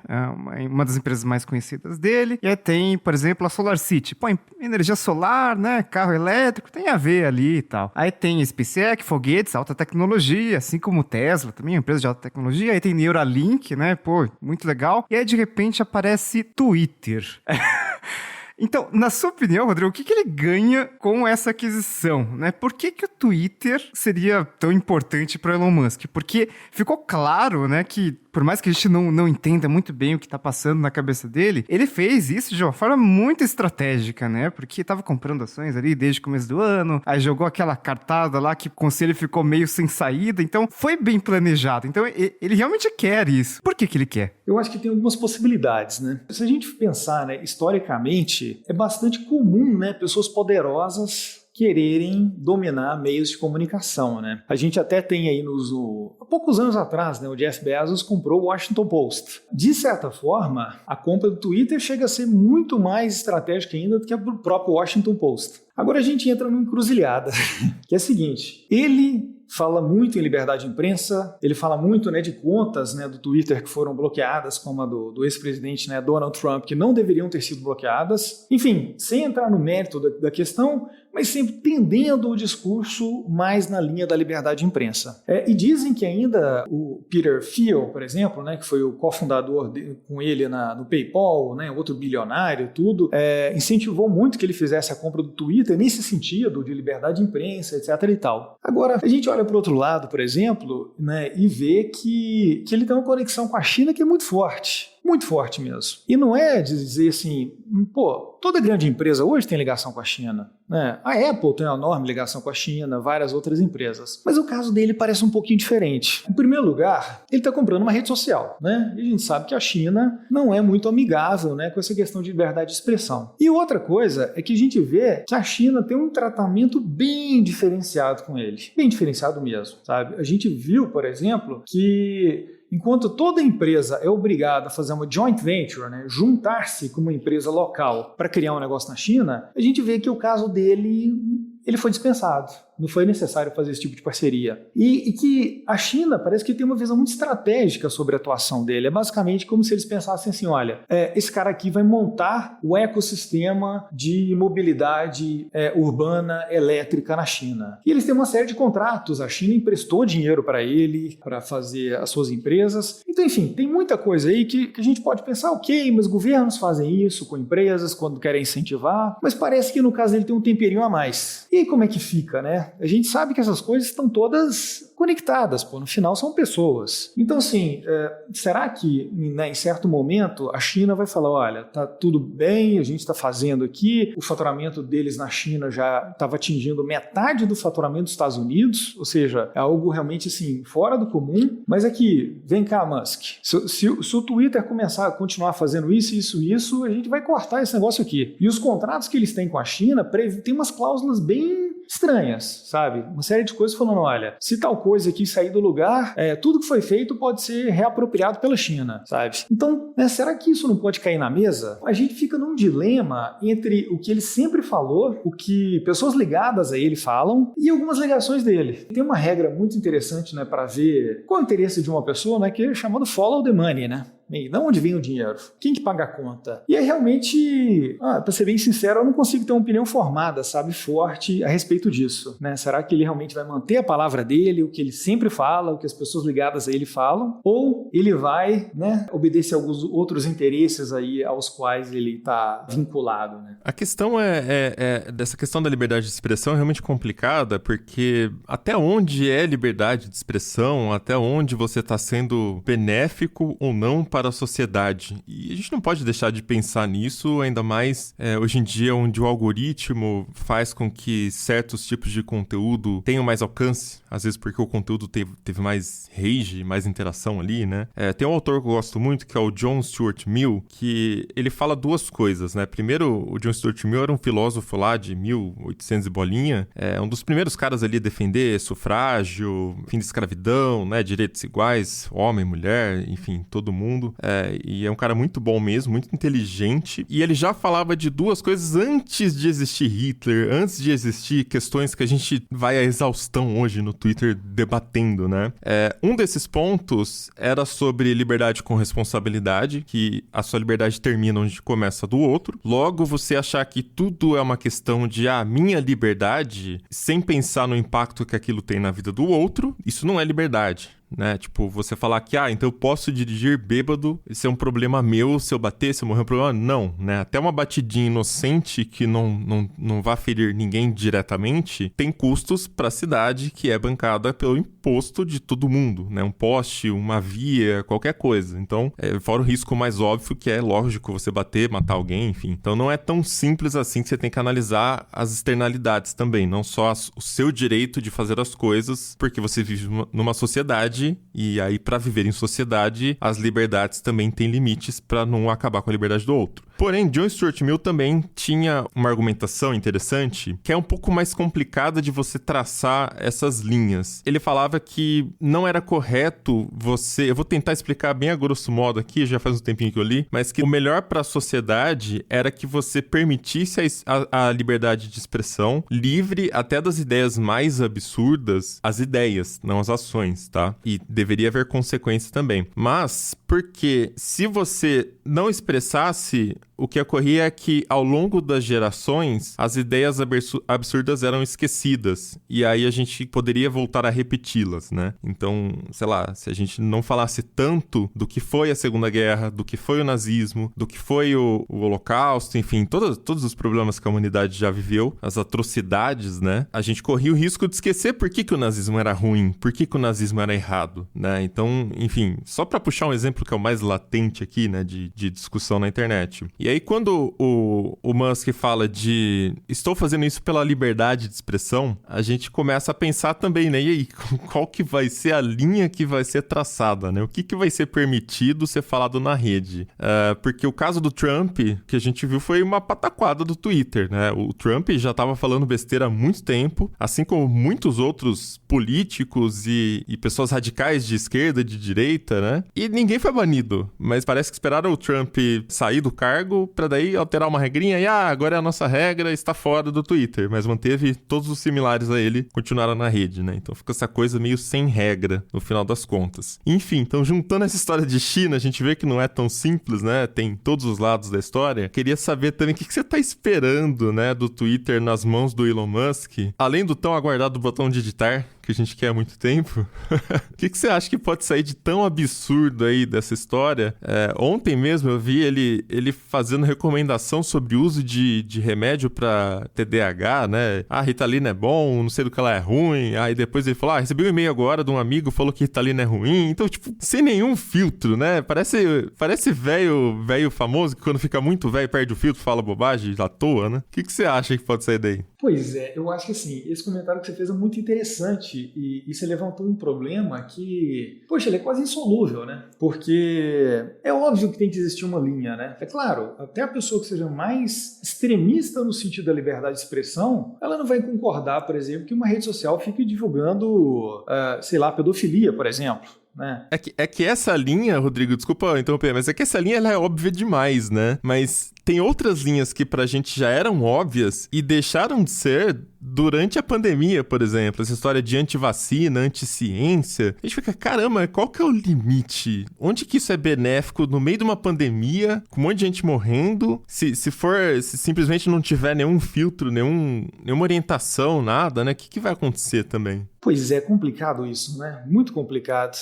uma das empresas mais conhecidas dele, e aí tem, por exemplo, a SolarCity. Pô, energia solar, né, carro elétrico, tem a ver ali e tal. Aí tem SpaceX, foguetes, alta tecnologia, assim como Tesla, também é uma empresa de alta tecnologia. Aí tem Neuralink, né, pô, muito legal. E aí, de repente, aparece Twitter. Então, na sua opinião, Rodrigo, o que ele ganha com essa aquisição, né? Por que o Twitter seria tão importante para Elon Musk? Porque ficou claro, né, que por mais que a gente não entenda muito bem o que está passando na cabeça dele, ele fez isso de uma forma muito estratégica, né? Porque estava comprando ações ali desde o começo do ano, aí jogou aquela cartada lá que o conselho ficou meio sem saída, então foi bem planejado. Então ele realmente quer isso. Por que ele quer? Eu acho que tem algumas possibilidades, né? Se a gente pensar, né, historicamente, é bastante comum, né, pessoas poderosas quererem dominar meios de comunicação, né? A gente até tem aí há poucos anos atrás, né, o Jeff Bezos comprou o Washington Post. De certa forma, a compra do Twitter chega a ser muito mais estratégica ainda do que a do próprio Washington Post. Agora a gente entra numa encruzilhada, que é a seguinte, ele fala muito em liberdade de imprensa, ele fala muito, né, de contas, né, do Twitter que foram bloqueadas, como a do ex-presidente, né, Donald Trump, que não deveriam ter sido bloqueadas. Enfim, sem entrar no mérito da questão, mas sempre tendendo o discurso mais na linha da liberdade de imprensa. E dizem que ainda o Peter Thiel, por exemplo, né, que foi o cofundador com ele no PayPal, né, outro bilionário, tudo, incentivou muito que ele fizesse a compra do Twitter nesse sentido de liberdade de imprensa, etc. e tal. Agora, a gente olha para o outro lado, por exemplo, né, e vê que ele tem uma conexão com a China que é muito forte. Muito forte mesmo. E não é dizer assim, pô, toda grande empresa hoje tem ligação com a China, né? A Apple tem uma enorme ligação com a China, várias outras empresas. Mas o caso dele parece um pouquinho diferente. Em primeiro lugar, ele está comprando uma rede social, né? E a gente sabe que a China não é muito amigável, né, com essa questão de liberdade de expressão. E outra coisa é que a gente vê que a China tem um tratamento bem diferenciado com ele. Bem diferenciado mesmo, sabe? A gente viu, por exemplo, que enquanto toda empresa é obrigada a fazer uma joint venture, né, juntar-se com uma empresa local para criar um negócio na China, a gente vê que o caso dele, ele foi dispensado. Não foi necessário fazer esse tipo de parceria. E que a China parece que tem uma visão muito estratégica sobre a atuação dele. É basicamente como se eles pensassem assim, olha, esse cara aqui vai montar o ecossistema de mobilidade urbana elétrica na China. E eles têm uma série de contratos. A China emprestou dinheiro para ele, para fazer as suas empresas. Então, enfim, tem muita coisa aí que a gente pode pensar, ok, mas governos fazem isso com empresas quando querem incentivar, mas parece que no caso ele tem um temperinho a mais. E aí como é que fica, né? A gente sabe que essas coisas estão todas conectadas, no final são pessoas. Então, assim, será que, né, em certo momento a China vai falar, olha, tá tudo bem, a gente está fazendo aqui, o faturamento deles na China já estava atingindo metade do faturamento dos Estados Unidos, ou seja, é algo realmente, assim, fora do comum, mas aqui, vem cá, Musk, se o Twitter continuar fazendo isso, a gente vai cortar esse negócio aqui. E os contratos que eles têm com a China tem umas cláusulas bem estranhas, sabe? Uma série de coisas falando, olha, se tal coisa aqui sair do lugar, tudo que foi feito pode ser reapropriado pela China, sabe? Então, né, será que isso não pode cair na mesa? A gente fica num dilema entre o que ele sempre falou, o que pessoas ligadas a ele falam e algumas ligações dele. Tem uma regra muito interessante, né, para ver qual é o interesse de uma pessoa, né, que é chamado follow the money, né? De onde vem o dinheiro? Quem que paga a conta? E aí realmente, para ser bem sincero, eu não consigo ter uma opinião formada, sabe, forte a respeito disso, né? Será que ele realmente vai manter a palavra dele, o que ele sempre fala, o que as pessoas ligadas a ele falam? Ou ele vai, né, obedecer a alguns outros interesses aí aos quais ele está vinculado, né? A questão dessa questão da liberdade de expressão é realmente complicada, porque até onde é liberdade de expressão, até onde você está sendo benéfico ou não para a sociedade. E a gente não pode deixar de pensar nisso, ainda mais hoje em dia, onde o algoritmo faz com que certos tipos de conteúdo tenham mais alcance, às vezes porque o conteúdo teve mais rage, mais interação ali, né? Tem um autor que eu gosto muito, que é o John Stuart Mill, que ele fala duas coisas, né? Primeiro, o John Stuart Mill era um filósofo lá de 1800 e bolinha, um dos primeiros caras ali a defender sufrágio, fim de escravidão, né? Direitos iguais, homem, mulher, enfim, todo mundo. E é um cara muito bom mesmo, muito inteligente. E ele já falava de duas coisas antes de existir Hitler, antes de existir questões que a gente vai à exaustão hoje no Twitter debatendo, né? Um desses pontos era sobre liberdade com responsabilidade, que a sua liberdade termina onde começa a do outro. Logo, você achar que tudo é uma questão de minha liberdade, sem pensar no impacto que aquilo tem na vida do outro, isso não é liberdade. Né? Tipo, você falar que, então eu posso dirigir bêbado, isso é um problema meu, se eu bater, se eu morrer, é um problema. Não, né? Até uma batidinha inocente que não vá ferir ninguém diretamente, tem custos para a cidade que é bancada pelo imposto de todo mundo, né? Um poste, uma via, qualquer coisa. Então, fora o risco mais óbvio, que é lógico você bater, matar alguém, enfim. Então, não é tão simples assim que você tem que analisar as externalidades também, não só o seu direito de fazer as coisas, porque você vive numa sociedade. E aí, para viver em sociedade, as liberdades também têm limites para não acabar com a liberdade do outro. Porém, John Stuart Mill também tinha uma argumentação interessante, que é um pouco mais complicada de você traçar essas linhas. Ele falava que não era correto você... Eu vou tentar explicar bem a grosso modo aqui, já faz um tempinho que eu li, mas que o melhor para a sociedade era que você permitisse a liberdade de expressão livre até das ideias mais absurdas, as ideias, não as ações, tá? E deveria haver consequências também. Mas, porque se você não expressasse, o que ocorria é que, ao longo das gerações, as ideias absurdas eram esquecidas. E aí a gente poderia voltar a repeti-las, né? Então, sei lá, se a gente não falasse tanto do que foi a Segunda Guerra, do que foi o nazismo, do que foi o Holocausto, enfim, todos os problemas que a humanidade já viveu, as atrocidades, né? A gente corria o risco de esquecer por que o nazismo era ruim, por que o nazismo era errado, né? Então, enfim, só para puxar um exemplo que é o mais latente aqui, né, de discussão na internet. E aí, quando o Musk fala de estou fazendo isso pela liberdade de expressão, a gente começa a pensar também, né? E aí, qual que vai ser a linha que vai ser traçada, né? O que vai ser permitido ser falado na rede? Porque o caso do Trump, que a gente viu, foi uma pataquada do Twitter, né? O Trump já estava falando besteira há muito tempo, assim como muitos outros políticos e pessoas radicais de esquerda, de direita, né? E ninguém foi banido, mas parece que esperaram o Trump sair do cargo para daí alterar uma regrinha e agora é a nossa regra, está fora do Twitter, mas manteve todos os similares a ele, continuaram na rede, né? Então fica essa coisa meio sem regra no final das contas. Enfim, então juntando essa história de China, a gente vê que não é tão simples, né? Tem todos os lados da história. Queria saber também o que você tá esperando, né, do Twitter nas mãos do Elon Musk, além do tão aguardado botão de editar, que a gente quer há muito tempo. O que você acha que pode sair de tão absurdo aí dessa história? Ontem mesmo eu vi ele fazendo recomendação sobre o uso de remédio para TDAH, né? Ritalina é bom, não sei do que ela é ruim. Aí depois ele falou, recebi um e-mail agora de um amigo, falou que Ritalina é ruim. Então, tipo, sem nenhum filtro, né? Parece velho famoso que quando fica muito velho perde o filtro, fala bobagem à toa, né? O que você acha que pode sair daí? Pois é, eu acho que assim, esse comentário que você fez é muito interessante e você levantou um problema que, poxa, ele é quase insolúvel, né? Porque é óbvio que tem que existir uma linha, né? É claro, até a pessoa que seja mais extremista no sentido da liberdade de expressão, ela não vai concordar, por exemplo, que uma rede social fique divulgando, sei lá, pedofilia, por exemplo. Né? É que essa linha, Rodrigo, desculpa interromper, mas é que essa linha ela é óbvia demais, né? Mas tem outras linhas que pra gente já eram óbvias e deixaram de ser durante a pandemia, por exemplo, essa história de antivacina, anticiência, a gente fica, caramba, qual que é o limite? Onde que isso é benéfico no meio de uma pandemia, com um monte de gente morrendo, se simplesmente não tiver nenhum filtro, nenhuma orientação, nada, né? O que vai acontecer também? Pois é, complicado isso, né? Muito complicado.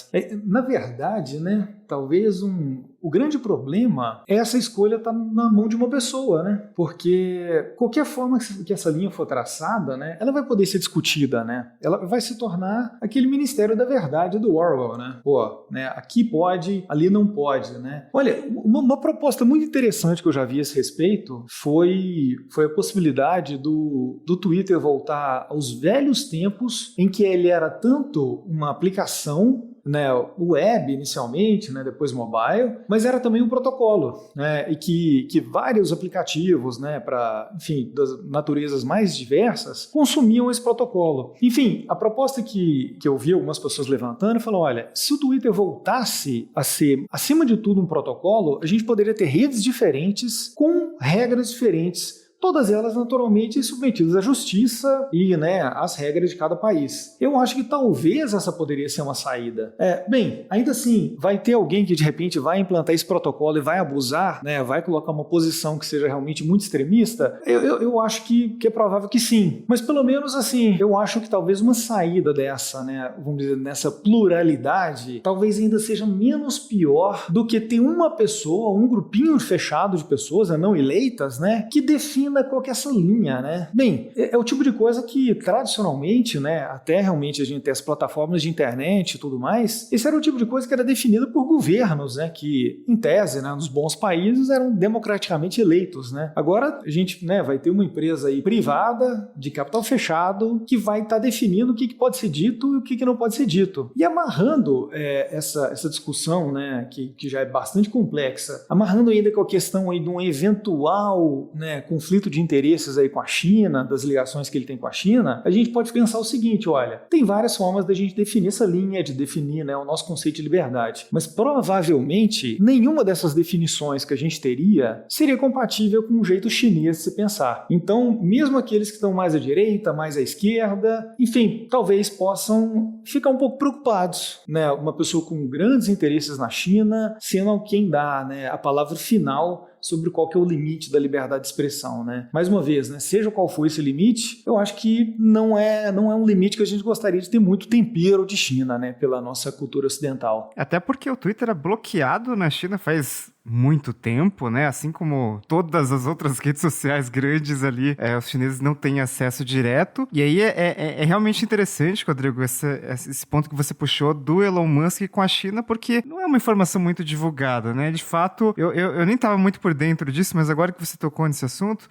Na verdade, né? Talvez o grande problema é essa escolha estar na mão de uma pessoa, né? Porque qualquer forma que essa linha for traçada, né? Ela vai poder ser discutida, né? Ela vai se tornar aquele Ministério da Verdade do Orwell, né? Pô, né? Aqui pode, ali não pode, né? Olha, uma proposta muito interessante que eu já vi a esse respeito foi a possibilidade do Twitter voltar aos velhos tempos em que ele era tanto uma aplicação, né, web inicialmente, né, depois mobile, mas era também um protocolo, né, e que vários aplicativos, né, para, enfim, das naturezas mais diversas, consumiam esse protocolo. Enfim, a proposta que eu vi algumas pessoas levantando falou, olha, se o Twitter voltasse a ser, acima de tudo, um protocolo, a gente poderia ter redes diferentes com regras diferentes, todas elas naturalmente submetidas à justiça e, né, às regras de cada país. Eu acho que talvez essa poderia ser uma saída. Bem, ainda assim, vai ter alguém que de repente vai implantar esse protocolo e vai abusar, né, vai colocar uma posição que seja realmente muito extremista? Eu acho que é provável que sim. Mas pelo menos assim, eu acho que talvez uma saída dessa, né, vamos dizer, nessa pluralidade, talvez ainda seja menos pior do que ter uma pessoa, um grupinho fechado de pessoas, não eleitas, né, que define qual que é essa linha, né? Bem, é o tipo de coisa que tradicionalmente, né, até realmente a gente ter as plataformas de internet e tudo mais, esse era o tipo de coisa que era definida por governos, né, que em tese, né, nos bons países eram democraticamente eleitos, né? Agora a gente, né, vai ter uma empresa aí privada, de capital fechado, que vai estar definindo o que pode ser dito e o que não pode ser dito. E amarrando essa discussão, né, que já é bastante complexa, amarrando ainda com a questão aí de um eventual, né, conflito de interesses aí com a China, das ligações que ele tem com a China, a gente pode pensar o seguinte, olha, tem várias formas da gente definir essa linha, de definir, né, o nosso conceito de liberdade, mas provavelmente nenhuma dessas definições que a gente teria seria compatível com o jeito chinês de se pensar. Então, mesmo aqueles que estão mais à direita, mais à esquerda, enfim, talvez possam ficar um pouco preocupados, né, uma pessoa com grandes interesses na China sendo quem dá, né, a palavra final sobre qual que é o limite da liberdade de expressão, né? Mais uma vez, né, seja qual for esse limite, eu acho que não é um limite que a gente gostaria de ter muito tempero de China, né, pela nossa cultura ocidental. Até porque o Twitter é bloqueado na China faz muito tempo, né? Assim como todas as outras redes sociais grandes ali, os chineses não têm acesso direto. E aí é realmente interessante, Rodrigo, esse ponto que você puxou do Elon Musk com a China, porque não é uma informação muito divulgada, né? De fato, eu nem estava muito por dentro disso, mas agora que você tocou nesse assunto,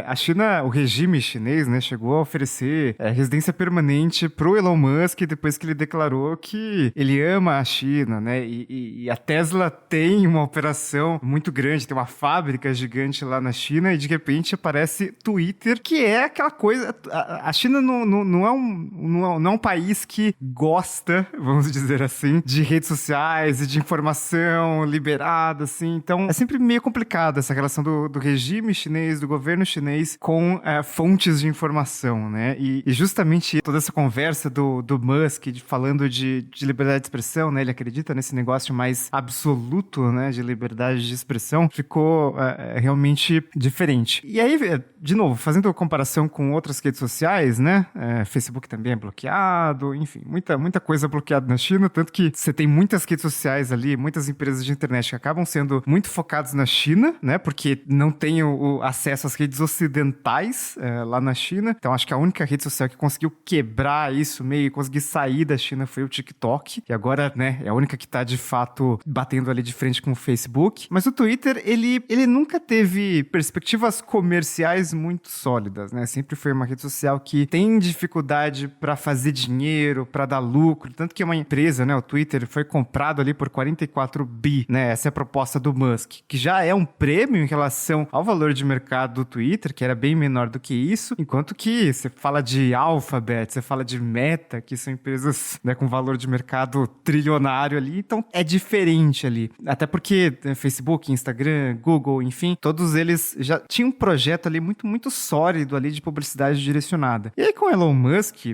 a China, o regime chinês, né, chegou a oferecer residência permanente pro Elon Musk depois que ele declarou que ele ama a China, né? E a Tesla tem uma operação muito grande, tem uma fábrica gigante lá na China e de repente aparece Twitter, que é aquela coisa... A China não é um país que gosta, vamos dizer assim, de redes sociais e de informação liberada, assim. Então, é sempre meio complicado essa relação do regime chinês, do governo chinês com fontes de informação, né? E justamente toda essa conversa do Musk falando de liberdade de expressão, né? Ele acredita nesse negócio mais absoluto, né? De liberdade de expressão, ficou realmente diferente. E aí, de novo, fazendo comparação com outras redes sociais, né? Facebook também é bloqueado, enfim, muita coisa bloqueada na China, tanto que você tem muitas redes sociais ali, muitas empresas de internet que acabam sendo muito focadas na China, né? Porque não tem o acesso às redes ocidentais lá na China. Então, acho que a única rede social que conseguiu quebrar isso meio e conseguir sair da China foi o TikTok. E agora, né, é a única que está, de fato, batendo ali de frente com o Facebook. Mas o Twitter, ele nunca teve perspectivas comerciais muito sólidas, né? Sempre foi uma rede social que tem dificuldade para fazer dinheiro, para dar lucro. Tanto que uma empresa, né, o Twitter, foi comprado ali por 44 bi, né? Essa é a proposta do Musk, que já é um prêmio em relação ao valor de mercado do Twitter, que era bem menor do que isso, enquanto que você fala de Alphabet, você fala de Meta, que são empresas, né, com valor de mercado trilionário ali, então é diferente ali. Até porque Facebook, Instagram, Google, enfim, todos eles já tinham um projeto ali muito sólido ali de publicidade direcionada. E aí com o Elon Musk,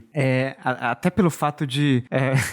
até pelo fato de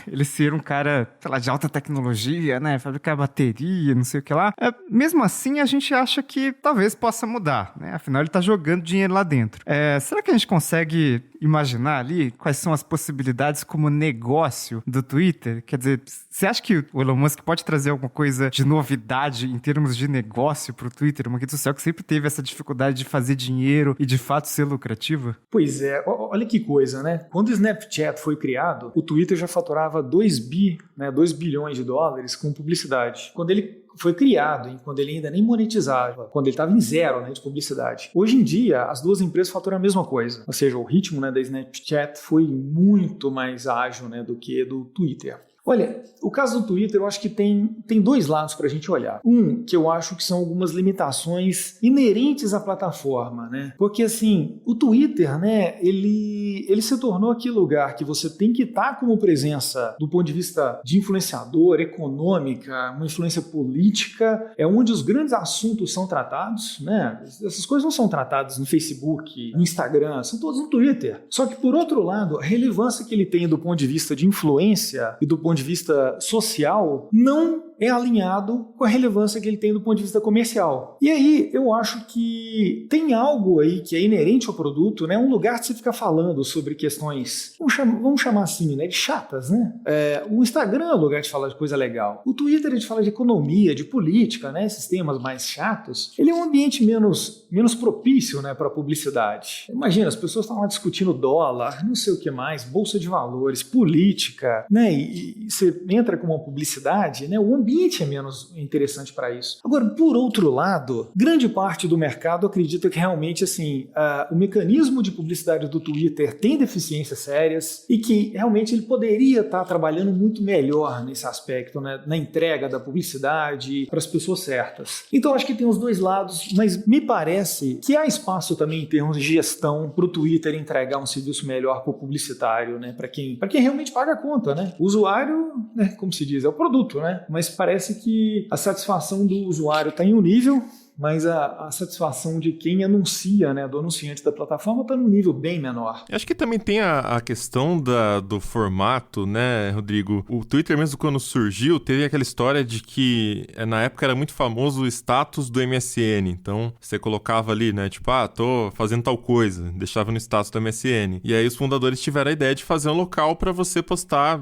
ele ser um cara, sei lá, de alta tecnologia, né, fabricar bateria, não sei o que lá, mesmo assim a gente acha que talvez possa mudar, né, afinal ele tá jogando dinheiro lá dentro. Será que a gente consegue imaginar ali quais são as possibilidades como negócio do Twitter? Quer dizer, você acha que o Elon Musk pode trazer alguma coisa de novidade em termos de negócio pro Twitter, uma rede social que sempre teve essa dificuldade de fazer dinheiro e de fato ser lucrativa? Pois é, olha que coisa, né? Quando o Snapchat foi criado, o Twitter já faturava 2 bilhões de dólares com publicidade. Quando ele foi criado, quando ele ainda nem monetizava, quando ele estava em zero, né, de publicidade. Hoje em dia, as duas empresas faturam a mesma coisa. Ou seja, o ritmo, né, da Snapchat foi muito mais ágil, né, do que do Twitter. Olha, o caso do Twitter eu acho que tem dois lados para a gente olhar. Um, que eu acho que são algumas limitações inerentes à plataforma, né? Porque assim, o Twitter, né, ele se tornou aquele lugar que você tem que estar como presença do ponto de vista de influenciador, econômica, uma influência política, é onde os grandes assuntos são tratados, né? Essas coisas não são tratadas no Facebook, no Instagram, são todas no Twitter. Só que por outro lado, a relevância que ele tem do ponto de vista de influência e do ponto de vista social não é alinhado com a relevância que ele tem do ponto de vista comercial. E aí eu acho que tem algo aí que é inerente ao produto, né? Um lugar de você ficar falando sobre questões, vamos chamar assim, né? De chatas, né? O Instagram é um lugar de falar de coisa legal. O Twitter é de falar de economia, de política, né? Esses temas mais chatos. Ele é um ambiente menos propício, né? Para publicidade. Imagina, as pessoas estão lá discutindo dólar, não sei o que mais, bolsa de valores, política, né? E você entra com uma publicidade, né? O ambiente é menos interessante para isso. Agora, por outro lado, grande parte do mercado acredita que realmente assim, o mecanismo de publicidade do Twitter tem deficiências sérias e que realmente ele poderia estar trabalhando muito melhor nesse aspecto, né, na entrega da publicidade para as pessoas certas. Então, acho que tem os dois lados, mas me parece que há espaço também em termos de gestão para o Twitter entregar um serviço melhor para o publicitário, né, para quem realmente paga a conta, né? O usuário, né, como se diz, é o produto, né? Mas parece que a satisfação do usuário está em um nível, mas a satisfação de quem anuncia, né, do anunciante da plataforma, está num nível bem menor. Eu acho que também tem a questão do formato, né, Rodrigo? O Twitter mesmo quando surgiu, teve aquela história de que na época era muito famoso o status do MSN. Então, você colocava ali, né, tipo, tô fazendo tal coisa, deixava no status do MSN. E aí os fundadores tiveram a ideia de fazer um local para você postar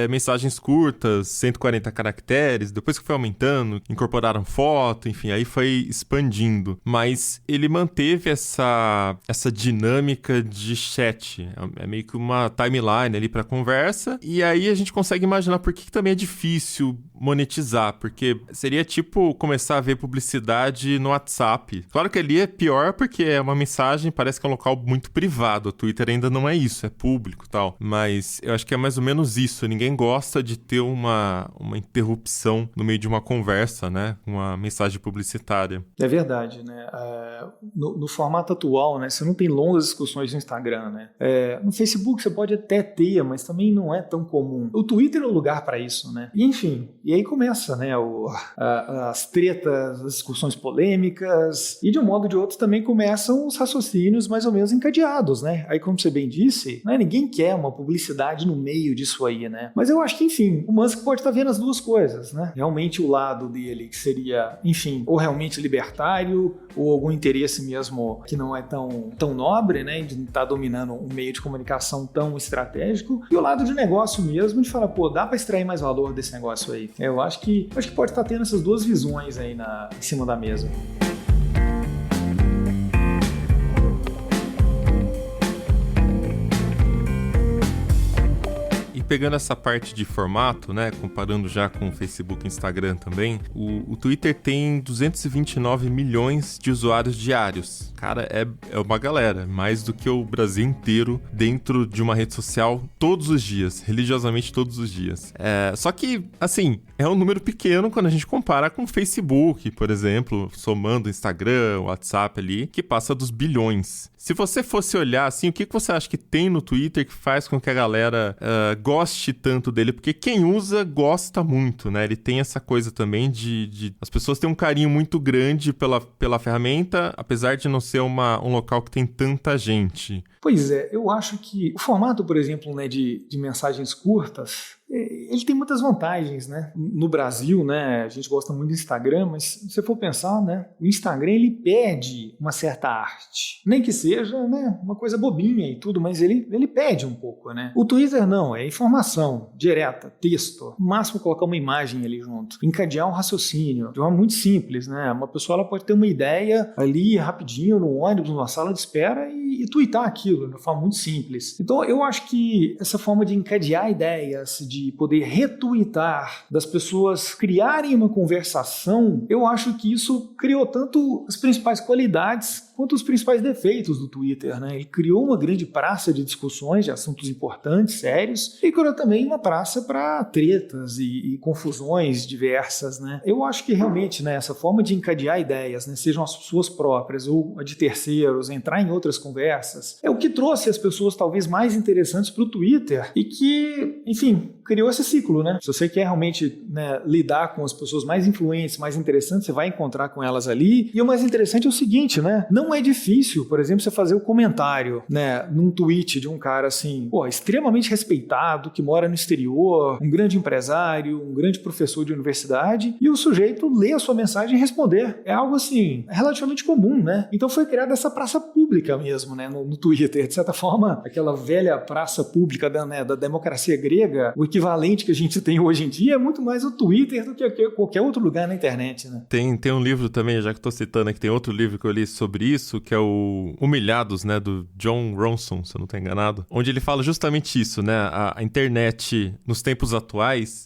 mensagens curtas, 140 caracteres, depois que foi aumentando, incorporaram foto, enfim, aí foi expandindo, mas ele manteve essa dinâmica de chat, é meio que uma timeline ali para conversa, e aí a gente consegue imaginar por que também é difícil monetizar, porque seria tipo começar a ver publicidade no WhatsApp. Claro que ali é pior porque é uma mensagem, parece que é um local muito privado, o Twitter ainda não é isso, é público e tal, mas eu acho que é mais ou menos isso, ninguém gosta de ter uma interrupção no meio de uma conversa, né, uma mensagem publicitária. É verdade, né? No formato atual, né? Você não tem longas discussões no Instagram, né? No Facebook você pode até ter, mas também não é tão comum. O Twitter é o lugar para isso, né? E enfim, e aí começa, né? As tretas, as discussões polêmicas e de um modo ou de outro também começam os raciocínios mais ou menos encadeados, né? Aí como você bem disse, né? Ninguém quer uma publicidade no meio disso aí, né? Mas eu acho que, enfim, o Musk pode estar vendo as duas coisas, né? Realmente o lado dele que seria, enfim, ou realmente libertário ou algum interesse mesmo que não é tão nobre, né, de estar dominando um meio de comunicação tão estratégico, e o lado de negócio mesmo, de falar, dá para extrair mais valor desse negócio aí. Eu acho que pode estar tendo essas duas visões aí em cima da mesa. Pegando essa parte de formato, né, comparando já com o Facebook e Instagram também, o Twitter tem 229 milhões de usuários diários. Cara, é uma galera, mais do que o Brasil inteiro dentro de uma rede social todos os dias, religiosamente todos os dias. Só que, assim, é um número pequeno quando a gente compara com o Facebook, por exemplo, somando o Instagram, o WhatsApp ali, que passa dos bilhões. Se você fosse olhar, assim, o que você acha que tem no Twitter que faz com que a galera goste tanto dele? Porque quem usa gosta muito, né? Ele tem essa coisa também de as pessoas têm um carinho muito grande pela ferramenta, apesar de não ser um local que tem tanta gente. Pois é, eu acho que o formato, por exemplo, né, de mensagens curtas, ele tem muitas vantagens, né? No Brasil, né, a gente gosta muito do Instagram, mas se você for pensar, né, o Instagram ele pede uma certa arte. Nem que seja, né, uma coisa bobinha e tudo, mas ele pede um pouco, né? O Twitter não, é informação direta, texto. No máximo colocar uma imagem ali junto. Encadear um raciocínio de uma muito simples, né? Uma pessoa ela pode ter uma ideia ali rapidinho no ônibus, numa sala de espera e tweetar aquilo de uma forma muito simples. Então eu acho que essa forma de encadear ideias, de poder retweetar, das pessoas criarem uma conversação, eu acho que isso criou tanto as principais qualidades quanto os principais defeitos do Twitter, né? Ele criou uma grande praça de discussões de assuntos importantes, sérios, e criou também uma praça para tretas e confusões diversas, né? Eu acho que realmente, né, essa forma de encadear ideias, né, sejam as suas próprias ou a de terceiros, entrar em outras conversas, é o que trouxe as pessoas talvez mais interessantes para o Twitter e que, enfim, criou esse ciclo, né? Se você quer realmente, né, lidar com as pessoas mais influentes, mais interessantes, você vai encontrar com elas ali. E o mais interessante é o seguinte, né? Não é difícil, por exemplo, você fazer o comentário, né, num tweet de um cara assim, extremamente respeitado, que mora no exterior, um grande empresário, um grande professor de universidade, e o sujeito lê a sua mensagem e responder. É algo assim, relativamente comum, né? Então foi criada essa praça pública mesmo, né, no Twitter. De certa forma, aquela velha praça pública da democracia grega, o equivalente que a gente tem hoje em dia é muito mais o Twitter do que qualquer outro lugar na internet, né? Tem um livro também, já que estou citando aqui, tem outro livro que eu li sobre isso, que é o Humilhados, né, do John Ronson, se eu não estou enganado, onde ele fala justamente isso, né, a internet nos tempos atuais,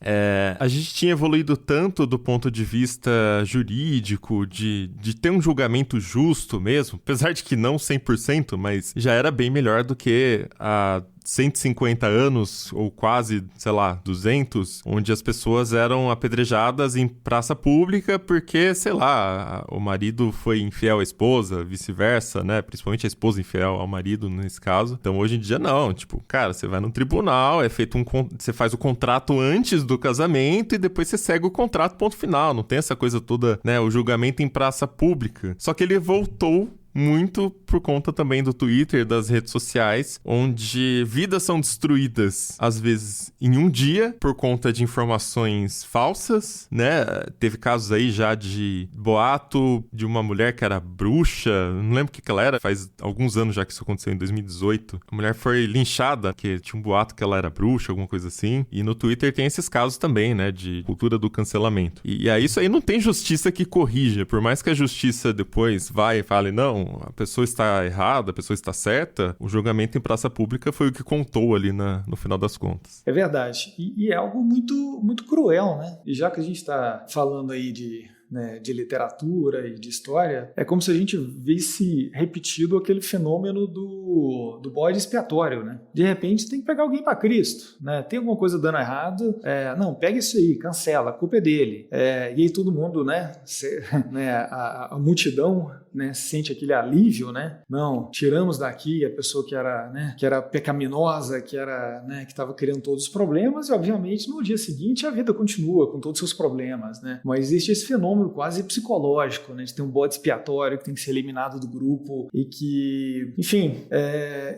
a gente tinha evoluído tanto do ponto de vista jurídico, de ter um julgamento justo mesmo, apesar de que não 100%, mas já era bem melhor do que a 150 anos, ou quase, 200, onde as pessoas eram apedrejadas em praça pública porque, o marido foi infiel à esposa, vice-versa, né? Principalmente a esposa infiel ao marido, nesse caso. Então, hoje em dia, não. Tipo, cara, você vai no tribunal, você faz o contrato antes do casamento e depois você segue o contrato, ponto final. Não tem essa coisa toda, né? O julgamento em praça pública. Só que ele voltou muito por conta também do Twitter, das redes sociais, onde vidas são destruídas, às vezes, em um dia, por conta de informações falsas, né? Teve casos aí já de boato de uma mulher que era bruxa, não lembro o que ela era, faz alguns anos já que isso aconteceu, em 2018. A mulher foi linchada, porque tinha um boato que ela era bruxa, alguma coisa assim. E no Twitter tem esses casos também, né? De cultura do cancelamento. E aí isso aí não tem justiça que corrija, por mais que a justiça depois vai e fale, não, a pessoa está errada, a pessoa está certa, o julgamento em praça pública foi o que contou ali no final das contas. É verdade. E é algo muito, muito cruel, né? E já que a gente está falando aí de literatura e de história, é como se a gente visse repetido aquele fenômeno do bode expiatório, né? De repente tem que pegar alguém para Cristo, né? Tem alguma coisa dando errado, não, pega isso aí, cancela, a culpa é dele. E aí todo mundo, né, a multidão, né, sente aquele alívio, né? Não, tiramos daqui a pessoa que era pecaminosa, que estava criando todos os problemas, e obviamente no dia seguinte a vida continua com todos os seus problemas, né? Mas existe esse fenômeno quase psicológico, né? De ter um bode expiatório que tem que ser eliminado do grupo e que, enfim,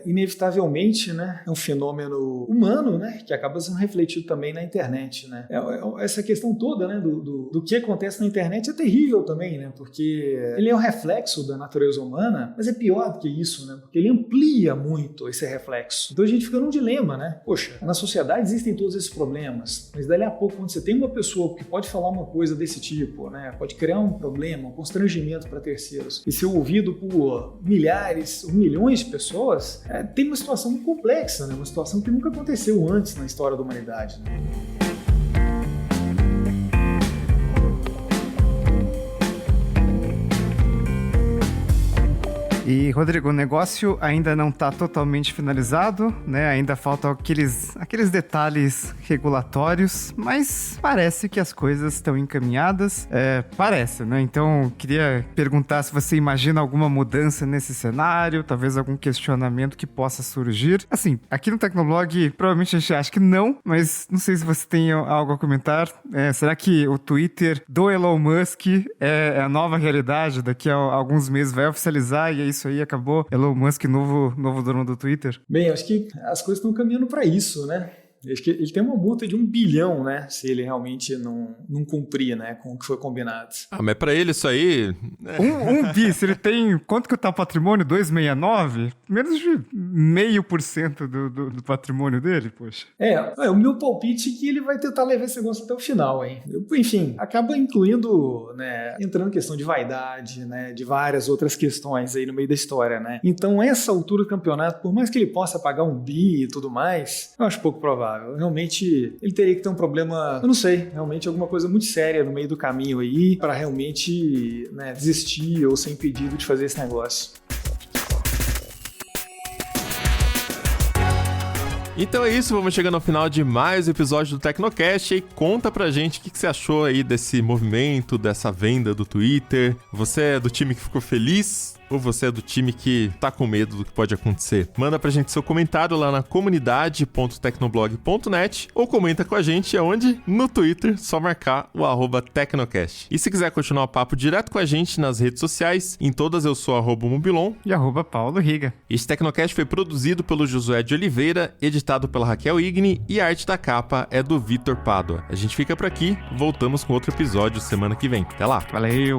inevitavelmente, né, é um fenômeno humano, né, que acaba sendo refletido também na internet, né? Essa questão toda, né, do que acontece na internet é terrível também, né? Porque ele é um reflexo da natureza humana, mas é pior do que isso, né? Porque ele amplia muito esse reflexo. Então a gente fica num dilema, né? Poxa, na sociedade existem todos esses problemas, mas dali a pouco, quando você tem uma pessoa que pode falar uma coisa desse tipo, né, pode criar um problema, um constrangimento para terceiros e ser ouvido por milhares ou milhões de pessoas, tem uma situação muito complexa, né? Uma situação que nunca aconteceu antes na história da humanidade, né? E, Rodrigo, o negócio ainda não está totalmente finalizado, né? Ainda faltam aqueles detalhes regulatórios, mas parece que as coisas estão encaminhadas. Parece, né? Então, queria perguntar se você imagina alguma mudança nesse cenário, talvez algum questionamento que possa surgir. Assim, aqui no Tecnoblog, provavelmente a gente acha que não, mas não sei se você tem algo a comentar. Será que o Twitter do Elon Musk é a nova realidade? Daqui a alguns meses vai oficializar e é isso aí, acabou. Elon Musk, novo dono do Twitter? Bem, acho que as coisas estão caminhando para isso, né? Acho que ele tem uma multa de 1 bilhão, né? Se ele realmente não cumprir, né? Com o que foi combinado. Mas pra ele isso aí... Um bi, se ele tem... Quanto que tá o patrimônio? 269? Menos de 0,5% do patrimônio dele, poxa. O meu palpite é que ele vai tentar levar esse negócio até o final, hein? Enfim, acaba incluindo, né? Entrando em questão de vaidade, né? De várias outras questões aí no meio da história, né? Então, essa altura do campeonato, por mais que ele possa pagar 1 bi e tudo mais, eu acho pouco provável. Realmente, ele teria que ter um problema, eu não sei, realmente alguma coisa muito séria no meio do caminho aí para realmente, né, desistir ou ser impedido de fazer esse negócio. Então é isso, vamos chegando ao final de mais um episódio do Tecnocast e conta pra gente o que você achou aí desse movimento, dessa venda do Twitter. Você é do time que ficou feliz? Ou você é do time que tá com medo do que pode acontecer? Manda pra gente seu comentário lá na comunidade.tecnoblog.net ou comenta com a gente aonde? No Twitter, só marcar o @Tecnocast. E se quiser continuar o papo direto com a gente nas redes sociais, em todas eu sou @Mobilon e @Paulo Riga. Este Tecnocast foi produzido pelo Josué de Oliveira, editado pela Raquel Igni e a arte da capa é do Vitor Pádua. A gente fica por aqui, voltamos com outro episódio semana que vem. Até lá! Valeu!